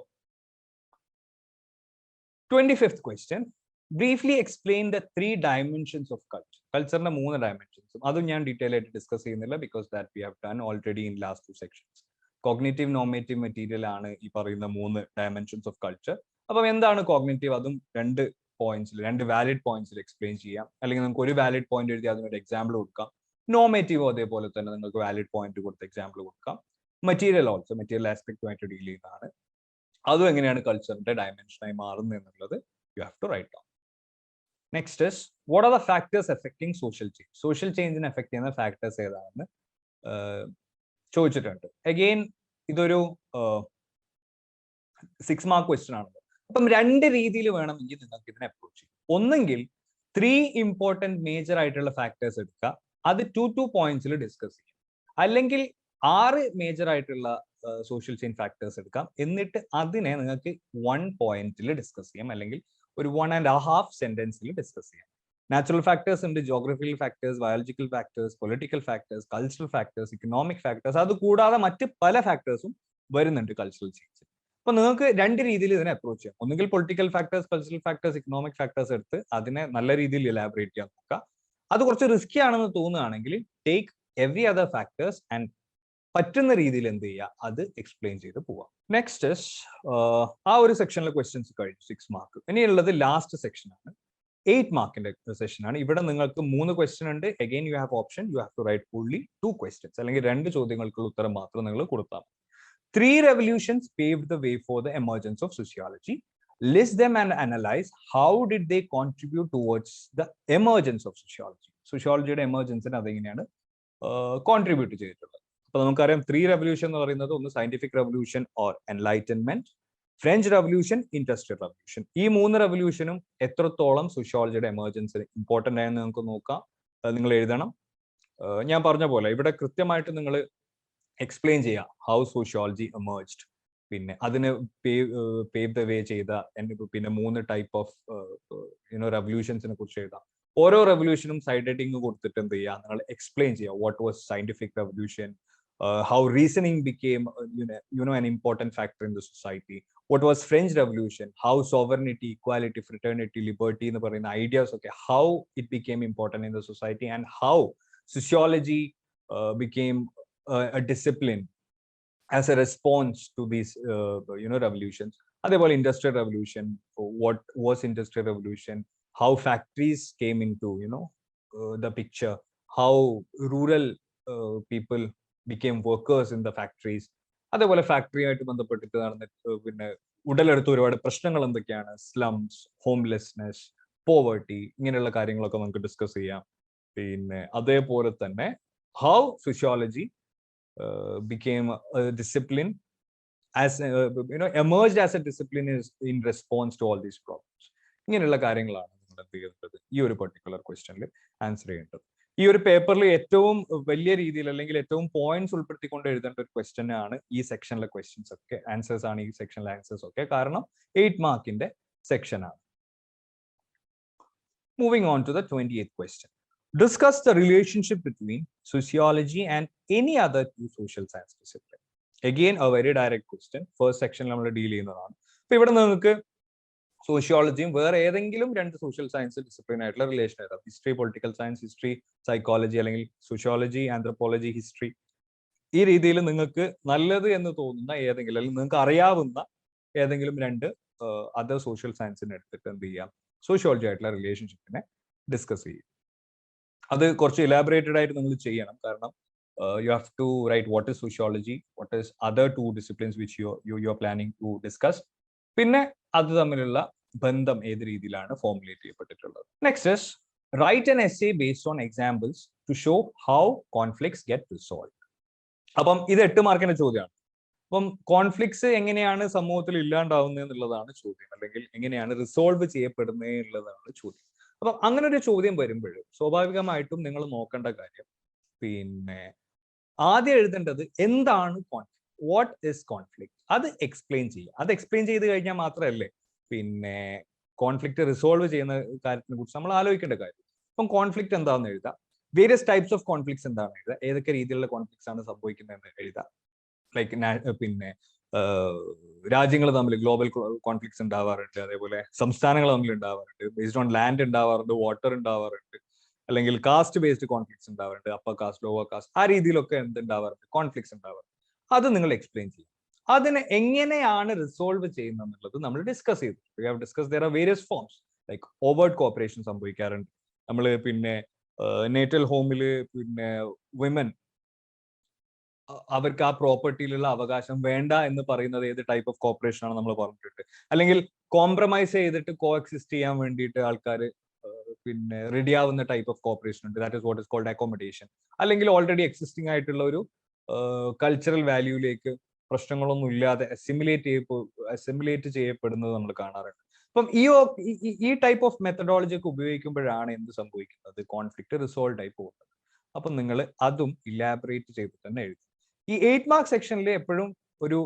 25th question. Briefly explain the 3 dimensions of culture. കൾച്ചറിന്റെ 3 ഡയമെൻഷൻസും അതും ഞാൻ ഡീറ്റെയിൽ ആയിട്ട് ഡിസ്കസ് ചെയ്യുന്നില്ല, because that we have done already in last 2 sections. Cognitive, normative, material ആണ് ഈ പറയുന്ന 3 ഡയമെൻഷൻസ് ഓഫ് കൾച്ചർ. അപ്പം എന്താണ് കോഗ്നിറ്റീവ്, അതും 2 പോയിന്റ്സിൽ 2 വാലിഡ് പോയിന്റ്സിൽ എക്സ്പ്ലെയിൻ ചെയ്യാം. അല്ലെങ്കിൽ നമുക്ക് ഒരു വാലിഡ് പോയിന്റ് എഴുതി അതിനൊരു എക്സാമ്പിൾ കൊടുക്കാം. നോർമേറ്റീവ് അതേപോലെ തന്നെ നിങ്ങൾക്ക് വാലിഡ് പോയിന്റ് കൊടുത്ത് എക്സാമ്പിൾ കൊടുക്കാം. മെറ്റീരിയൽ ഓൾസോ മെറ്റീരിയൽ ആസ്പെക്റ്റുമായിട്ട് ഡീൽ ചെയ്യുന്നതാണ്. അതും എങ്ങനെയാണ് കൾച്ചറിന്റെ ഡയമെൻഷനായി മാറുന്നത് എന്നുള്ളത് you have to write down. Next is what are the factors affecting social change. Social ചേഞ്ചിനെ എഫക്ട് ചെയ്യുന്ന ഫാക്ടേഴ്സ് ഏതാണെന്ന് ചോദിച്ചിട്ടുണ്ട്. അഗെയിൻ ഇതൊരു 6 മാർക്ക് ക്വസ്റ്റ്യൻ ആണ്. അപ്പം 2 രീതിയിൽ വേണമെങ്കിൽ നിങ്ങൾക്ക് ഇതിനെ അപ്രോച്ച് ചെയ്യാം. ഒന്നെങ്കിൽ 3 ഇമ്പോർട്ടൻറ്റ് മേജർ ആയിട്ടുള്ള ഫാക്ടേഴ്സ് എടുക്കുക, അത് 2 പോയിന്റ്സിൽ ഡിസ്കസ് ചെയ്യാം. അല്ലെങ്കിൽ 6 മേജർ ആയിട്ടുള്ള സോഷ്യൽ ചെയിൻ ഫാക്ടേഴ്സ് എടുക്കാം, എന്നിട്ട് അതിനെ നിങ്ങൾക്ക് 1 പോയിന്റിൽ ഡിസ്കസ് ചെയ്യാം, അല്ലെങ്കിൽ ഒരു 1.5 സെന്റൻസിൽ ഡിസ്കസ് ചെയ്യാം. നാച്ചുറൽ ഫാക്ടേഴ്സ് ഉണ്ട്, geographical factors, biological factors, political factors, cultural factors, economic factors, അത് കൂടാതെ മറ്റ് പല ഫാക്ടേഴ്സും വരുന്നുണ്ട് കൾച്ചറൽ ചേഞ്ച്. അപ്പൊ നിങ്ങൾക്ക് 2 രീതിയിൽ ഇതിനെ അപ്രോച്ച് ചെയ്യാം. ഒന്നുകിൽ political factors, cultural factors, economic factors എടുത്ത് അതിനെ നല്ല രീതിയിൽ ഇലാബറേറ്റ് ചെയ്യാൻ നോക്കുക. അത് കുറച്ച് റിസ്കി ആണെന്ന് തോന്നുകയാണെങ്കിൽ take every other factors and പറ്റുന്ന രീതിയിൽ എന്ത് ചെയ്യുക, അത് എക്സ്പ്ലെയിൻ ചെയ്ത് പോവാം. നെക്സ്റ്റ് ആ ഒരു സെക്ഷനിലെ ക്വസ്റ്റ്യൻസ് കഴിഞ്ഞു, 6 മാർക്ക്. ഇനിയുള്ളത് ലാസ്റ്റ് സെക്ഷൻ ആണ്, 8 മാർക്കിന്റെ സെഷൻ ആണ്. ഇവിടെ നിങ്ങൾക്ക് 3 ക്വസ്റ്റ്യൻ ഉണ്ട്. Again you have option, you have to write only 2 questions, അല്ലെങ്കിൽ 2 ചോദ്യങ്ങൾക്കുള്ള ഉത്തരം മാത്രം നിങ്ങൾ കൊടുത്താൽ. 3 revolutions paved the way for the emergence of sociology. List them and analyze how did they contribute towards the emergence of sociology. Sociologyയുടെ എമർജൻസിന് അതെങ്ങനെയാണ് contribute ചെയ്തിട്ടുള്ളത്. അപ്പൊ നമുക്കറിയാം 3 റെവല്യൂഷൻ എന്ന് പറയുന്നത് ഒന്ന് scientific revolution or enlightenment, French revolution, industrial revolution. ഈ 3 റെവല്യൂഷനും എത്രത്തോളം സോഷ്യോളജിയുടെ എമർജൻസിന് important ആയെന്ന് നമുക്ക് നോക്കാം. നിങ്ങൾ എഴുതണം. ഞാൻ പറഞ്ഞ പോലെ ഇവിടെ കൃത്യമായിട്ട് നിങ്ങൾ എക്സ്പ്ലെയിൻ ചെയ്യാം ഹൗ സോഷ്യോളജി എമേർജ്ഡ്, പിന്നെ അതിന് പേവ് ദ വേ ചെയ്ത പിന്നെ 3 ടൈപ്പ് ഓഫ് റെവല്യൂഷൻസിനെ കുറിച്ച് എഴുതാം. ഓരോ റെവല്യൂഷനും സൈഡ് ഹെഡിങ് കൊടുത്തിട്ട് എന്ത് ചെയ്യുക, നിങ്ങൾ എക്സ്പ്ലെയിൻ ചെയ്യുക. What was scientific revolution, how reasoning became an important factor in the society. What was French Revolution, how sovereignty, equality, fraternity, liberty എന്ന് പറയുന്ന ideas ഒക്കെ how it became important in the society, and how sociology became a discipline as a response to these revolutions. Adevole industrial revolution, what was industrial revolution, how factories came into the picture, how rural people became workers in the factories. അതേപോലെ factory ആയിട്ട് ബന്ധപ്പെട്ടിട്ട് നടന്നിട്ട് പിന്നെ ഉടലെടുത്ത ഒരുപാട് പ്രശ്നങ്ങൾ എന്തൊക്കെയാണ്, slums, homelessness, poverty, ഇങ്ങനെയുള്ള കാര്യങ്ങളൊക്കെ നമുക്ക് ഡിസ്കസ് ചെയ്യാം. പിന്നെ അതേപോലെ തന്നെ how sociology became a discipline as emerged as a discipline is in response to all these problems. ഇങ്ങനെയുള്ള കാര്യങ്ങളാണ് നിങ്ങൾ എന്ത് ചെയ്യേണ്ടത്, ഈ ഒരു പെർട്ടിക്കുലർ ക്വസ്റ്റ്യനിൽ ആൻസർ ചെയ്യേണ്ടത്. ഈ ഒരു പേപ്പറിൽ ഏറ്റവും വലിയ രീതിയിൽ അല്ലെങ്കിൽ ഏറ്റവും പോയിന്റ്സ് ഉൾപ്പെടുത്തിക്കൊണ്ട് എഴുതേണ്ട ഒരു ക്വസ്റ്റ്യൻ ആണ് ഈ സെക്ഷനിലെ ക്വസ്റ്റ്യൻസ് ഒക്കെ, ആൻസേഴ്സ് ആണ് ഈ സെക്ഷനിലെ ആൻസേഴ്സ് ഒക്കെ, കാരണം 8 മാർക്കിന്റെ സെക്ഷൻ ആണ്. Moving on to the 28th question. Discuss the relationship between sociology and any other 2 social science discipline. Again a very direct question. First section നമ്മൾ ഡീൽ ചെയ്യുന്നതാണ്. അപ്പൊ ഇവിടെ നിങ്ങൾക്ക് സോഷ്യോളജിയും വേറെ ഏതെങ്കിലും 2 സോഷ്യൽ സയൻസ് ഡിസിപ്ലിൻ ആയിട്ടുള്ള റിലേഷൻ ആയിരുന്നു. History, political science, history, psychology, അല്ലെങ്കിൽ സോഷ്യോളജി, ആന്ത്രപ്പോളജി, ഹിസ്റ്ററി, ഈ രീതിയിൽ നിങ്ങൾക്ക് നല്ലത് എന്ന് തോന്നുന്ന ഏതെങ്കിലും, അല്ലെങ്കിൽ നിങ്ങൾക്ക് അറിയാവുന്ന ഏതെങ്കിലും 2 അതർ സോഷ്യൽ സയൻസിനെ എടുത്തിട്ട് എന്ത് ചെയ്യാം, സോഷ്യോളജി ആയിട്ടുള്ള റിലേഷൻഷിപ്പിനെ ഡിസ്കസ് ചെയ്യും. അത് കുറച്ച് ഇലാബറേറ്റഡ് ആയിട്ട് നിങ്ങൾ ചെയ്യണം, കാരണം you have to write what is sociology, what is other 2 disciplines which you are planning to discuss, പിന്നെ അത് തമ്മിലുള്ള ബന്ധം ഏത് രീതിയിലാണ് ഫോർമുലേറ്റ് ചെയ്യപ്പെട്ടിട്ടുള്ളത്. Next is write an essay based on examples to show how conflicts get resolved. അപ്പം ഇത് 8 മാർക്കിന്റെ ചോദ്യമാണ്. അപ്പം കോൺഫ്ലിക്ട്സ് എങ്ങനെയാണ് സമൂഹത്തിൽ ഇല്ലാണ്ടാവുന്നത് എന്നുള്ളതാണ് ചോദ്യം, അല്ലെങ്കിൽ എങ്ങനെയാണ് റിസോൾവ് ചെയ്യപ്പെടുന്നത് എന്നുള്ളതാണ് ചോദ്യം. അപ്പം അങ്ങനെ ഒരു ചോദ്യം വരുമ്പോൾ സ്വാഭാവികമായിട്ടും നിങ്ങൾ നോക്കേണ്ട കാര്യം, പിന്നെ ആദ്യം എഴുതേണ്ടത് എന്താണ് കോൺഫ്ലിക്ട്, വാട്ട് ഇസ് കോൺഫ്ലിക്ട്, അത് എക്സ്പ്ലെയിൻ ചെയ്യുക. അത് എക്സ്പ്ലെയിൻ ചെയ്ത് കഴിഞ്ഞാൽ മാത്രമല്ലേ പിന്നെ കോൺഫ്ലിക്ട് റിസോൾവ് ചെയ്യുന്ന കാര്യത്തിനെ കുറിച്ച് നമ്മൾ ആലോചിക്കേണ്ട കാര്യം. അപ്പം കോൺഫ്ലിക്ട് എന്താണെന്ന് എഴുതാം, വേരിയസ് ടൈപ്സ് ഓഫ് കോൺഫ്ലിക്ട്സ് എന്താണെന്ന് എഴുതാം, ഏതൊക്കെ രീതിയിലുള്ള കോൺഫ്ലിക്ട്സ് ആണ് സംഭവിക്കുന്നതെന്ന് എഴുതാം. ലൈക്ക് പിന്നെ രാജ്യങ്ങൾ തമ്മിൽ ഗ്ലോബൽ കോൺഫ്ലിക്ട്സ് ഉണ്ടാവാറുണ്ട്, അതേപോലെ സംസ്ഥാനങ്ങൾ തമ്മിൽ ഉണ്ടാവാറുണ്ട്, ബേസ്ഡ് ഓൺ ലാൻഡ് ഉണ്ടാവാറുണ്ട്, വാട്ടർ ഉണ്ടാവാറുണ്ട്, അല്ലെങ്കിൽ കാസ്റ്റ് ബേസ്ഡ് കോൺഫ്ലിക്ട്സ് ഉണ്ടാവാറുണ്ട്, അപ്പർ കാസ്റ്റ്, ലോവർ കാസ്റ്റ്, ആ രീതിയിലൊക്കെ എന്തുണ്ടാവാറുണ്ട്, കോൺഫ്ലിക്ട്സ് ഉണ്ടാവാറുണ്ട്. അത് നിങ്ങൾ എക്സ്പ്ലെയിൻ ചെയ്യും. അതിനെ എങ്ങനെയാണ് റിസോൾവ് ചെയ്യുന്നത് എന്നുള്ളത് നമ്മൾ ഡിസ്കസ് ചെയ്തു. We have discuss there are various forms, like overt cooperation സംഭവിക്കാറുണ്ട്. നമ്മൾ പിന്നെ നേറ്റൽ ഹോമിൽ പിന്നെ വിമൻ അവർക്ക് ആ പ്രോപ്പർട്ടിയിലുള്ള അവകാശം വേണ്ട എന്ന് പറയുന്നത് ഏത് ടൈപ്പ് ഓഫ് കോപ്പറേഷൻ ആണ് നമ്മൾ പറഞ്ഞിട്ടുണ്ട്. അല്ലെങ്കിൽ കോംപ്രമൈസ് ചെയ്തിട്ട് കോ എക്സിസ്റ്റ് ചെയ്യാൻ വേണ്ടിയിട്ട് ആൾക്കാർ പിന്നെ റെഡി ആവുന്ന ടൈപ്പ് ഓഫ് കോപ്പറേഷൻ ഉണ്ട്, that is what is called accommodation. അല്ലെങ്കിൽ ഓൾറെഡി എക്സിസ്റ്റിംഗ് ആയിട്ടുള്ള ഒരു കൾച്ചറൽ വാല്യൂയിലേക്ക് പ്രശ്നങ്ങളൊന്നും ഇല്ലാതെ അസിമുലേറ്റ് ചെയ്യപ്പെടുന്നത് നമ്മൾ കാണാറുണ്ട്. അപ്പം ഈ ടൈപ്പ് ഓഫ് മെത്തഡോളജി ഒക്കെ ഉപയോഗിക്കുമ്പോഴാണ് എന്ത് സംഭവിക്കുന്നത്, കോൺഫ്ലിക്റ്റ് റിസോൾവ് ആയി പോകുന്നത്. അപ്പം നിങ്ങൾ അതും ഇലാബറേറ്റ് ചെയ്ത് തന്നെ എഴുതും. ഈ 8 മാർക്ക് സെക്ഷനിൽ എപ്പോഴും ഒരു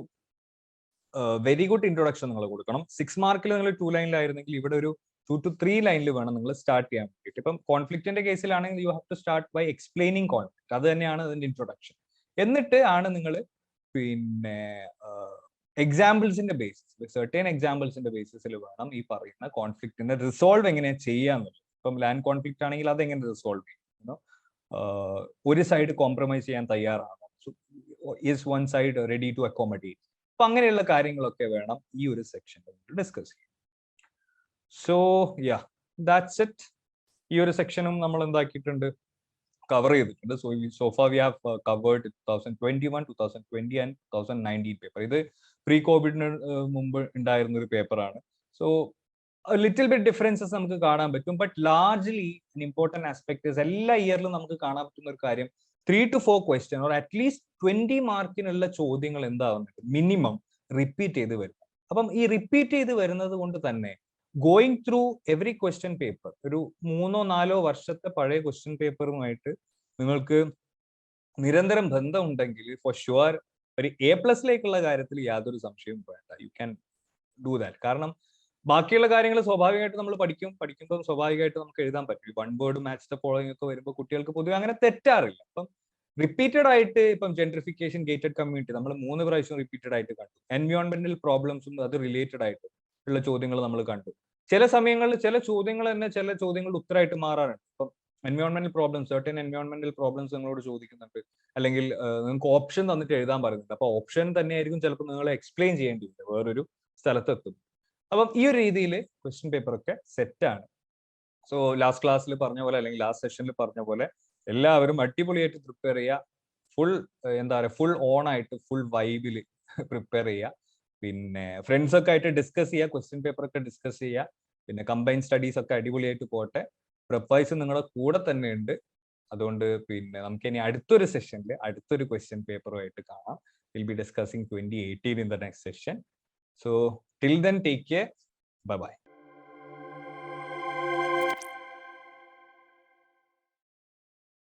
വെരി ഗുഡ് ഇൻട്രൊഡക്ഷൻ നിങ്ങൾ കൊടുക്കണം. 6 മാർക്കിൽ നിങ്ങൾ 2 ലൈനിലായിരുന്നെങ്കിൽ ഇവിടെ ഒരു 2 to 3 ലൈനിൽ വേണം നിങ്ങൾ സ്റ്റാർട്ട് ചെയ്യാൻ വേണ്ടിയിട്ട്. ഇപ്പം കോൺഫ്ലിക്റ്റിന്റെ കേസിലാണെങ്കിൽ you have to start by explaining conflict. അത് തന്നെയാണ് അതിന്റെ ഇൻട്രൊഡക്ഷൻ. എന്നിട്ട് ആണ് നിങ്ങൾ പിന്നെ എക്സാമ്പിൾസിന്റെ ബേസിസ്, സെർട്ടൻ എക്സാമ്പിൾസിന്റെ ബേസിസിൽ വേണം ഈ പറയുന്ന കോൺഫ്ലിക്റ്റിന്റെ റിസോൾവ് എങ്ങനെ ചെയ്യാന്നുള്ളത്. ഇപ്പം ലാൻഡ് കോൺഫ്ലിക്റ്റ് ആണെങ്കിൽ അതെങ്ങനെ റിസോൾവ് ചെയ്യുന്നു, ഒരു സൈഡ് കോംപ്രമൈസ് ചെയ്യാൻ തയ്യാറാണോ, is one side ready to accommodate. അപ്പൊ അങ്ങനെയുള്ള കാര്യങ്ങളൊക്കെ വേണം ഈ ഒരു സെക്ഷനിൽ ഡിസ്കസ് ചെയ്യാൻ. So yeah, that's it. ഈ ഒരു സെക്ഷനും നമ്മൾ എന്താക്കിയിട്ടുണ്ട്, കവർ ചെയ്തിട്ടുണ്ട്. So far we have covered 2021, 2020 and 2019 paper. ഇത് പ്രീ കോവിഡിന് മുമ്പ് ഉണ്ടായിരുന്ന ഒരു പേപ്പറാണ്. സോ ലിറ്റിൽ ബിറ്റ് ഡിഫറൻസസ് നമുക്ക് കാണാൻ പറ്റും. ബട്ട് ലാർജ്ലി ഇമ്പോർട്ടന്റ് ആസ്പെക്ട് എല്ലാ ഇയറിലും നമുക്ക് കാണാൻ പറ്റുന്ന ഒരു കാര്യം, 3 to 4 ക്വസ്റ്റ്യൻ ഓർ അറ്റ്ലീസ്റ്റ് 20 മാർക്കിനുള്ള ചോദ്യങ്ങൾ എന്താവുന്നുണ്ട്, മിനിമം റിപ്പീറ്റ് ചെയ്ത് വരും. അപ്പം ഈ റിപ്പീറ്റ് ചെയ്ത് വരുന്നത് കൊണ്ട് തന്നെ going through every question paper, ഒരു 3-4 വർഷത്തെ പഴയ ക്വസ്റ്റ്യൻ പേപ്പറുമായിട്ട് നിങ്ങൾക്ക് നിരന്തരം ബന്ധമുണ്ടെങ്കിൽ ഫോർ ഷുവർ ഒരു A+ലേക്കുള്ള കാര്യത്തിൽ യാതൊരു സംശയവും വേണ്ട. You can do that. കാരണം ബാക്കിയുള്ള കാര്യങ്ങൾ സ്വാഭാവികമായിട്ട് നമ്മൾ പഠിക്കുമ്പോൾ സ്വാഭാവികമായിട്ട് നമുക്ക് എഴുതാൻ പറ്റും. 1 വേർഡ് മാച്ച് ദ ഫോളോയിങ് ഒക്കെ വരുമ്പോൾ കുട്ടികൾക്ക് പൊതുവെ അങ്ങനെ തെറ്റാറില്ല. അപ്പം റിപ്പീറ്റഡ് ആയിട്ട് ഇപ്പം ജെൻട്രിഫിക്കേഷൻ, ഗേറ്റഡ് കമ്മ്യൂണിറ്റി നമ്മൾ 3 പ്രാവശ്യം റിപ്പീറ്റഡ് ആയിട്ട് കണ്ടു. എൻവയോൺമെന്റൽ പ്രോബ്ലംസും അത് റിലേറ്റഡ് ആയിട്ട് ഉള്ള ചോദ്യങ്ങൾ നമ്മൾ കണ്ടു. ചില സമയങ്ങളിൽ ചില ചോദ്യങ്ങൾ തന്നെ ചില ചോദ്യങ്ങളുടെ ഉത്തരമായിട്ട് മാറാറുണ്ട്. ഇപ്പം എൻവയോൺമെന്റൽ പ്രോബ്ലംസ്, സർട്ടൻ എൻവയോൺമെന്റൽ പ്രോബ്ലംസ് നിങ്ങളോട് ചോദിക്കുന്നുണ്ട്, അല്ലെങ്കിൽ നിങ്ങൾക്ക് ഓപ്ഷൻ തന്നിട്ട് എഴുതാൻ പറയുന്നുണ്ട്. അപ്പൊ ഓപ്ഷൻ തന്നെയായിരിക്കും ചിലപ്പോൾ നിങ്ങളെ എക്സ്പ്ലെയിൻ ചെയ്യേണ്ടി വരും വേറൊരു സ്ഥലത്തെത്തും. അപ്പം ഈ ഒരു രീതിയിൽ ക്വസ്റ്റ്യൻ പേപ്പർ ഒക്കെ സെറ്റ് ആണ്. സോ ലാസ്റ്റ് ക്ലാസ്സിൽ പറഞ്ഞ പോലെ, അല്ലെങ്കിൽ ലാസ്റ്റ് സെഷനിൽ പറഞ്ഞ പോലെ, എല്ലാവരും അടിപൊളിയായിട്ട് പ്രിപ്പയർ ചെയ്യുക. ഫുൾ എന്താ പറയുക, ഫുൾ ഓൺ ആയിട്ട് ഫുൾ വൈബിൽ പ്രിപ്പയർ ചെയ്യുക. പിന്നെ ഫ്രണ്ട്സ് ഒക്കെ ആയിട്ട് ഡിസ്കസ് ചെയ്യുക, ക്വസ്റ്റ്യൻ പേപ്പർ ഒക്കെ ഡിസ്കസ് ചെയ്യുക. പിന്നെ കമ്പൈൻ സ്റ്റഡീസ് ഒക്കെ അടിപൊളിയായിട്ട് പോട്ടെ. പ്രെപ്വൈസ് നിങ്ങളുടെ കൂടെ തന്നെ ഉണ്ട്. അതുകൊണ്ട് പിന്നെ നമുക്ക് ഇനി അടുത്തൊരു സെഷനിൽ അടുത്തൊരു ക്വസ്റ്റ്യൻ പേപ്പറുമായിട്ട് കാണാം. Will be discussing 2018 in the next session. So till then, take care. Bye bye.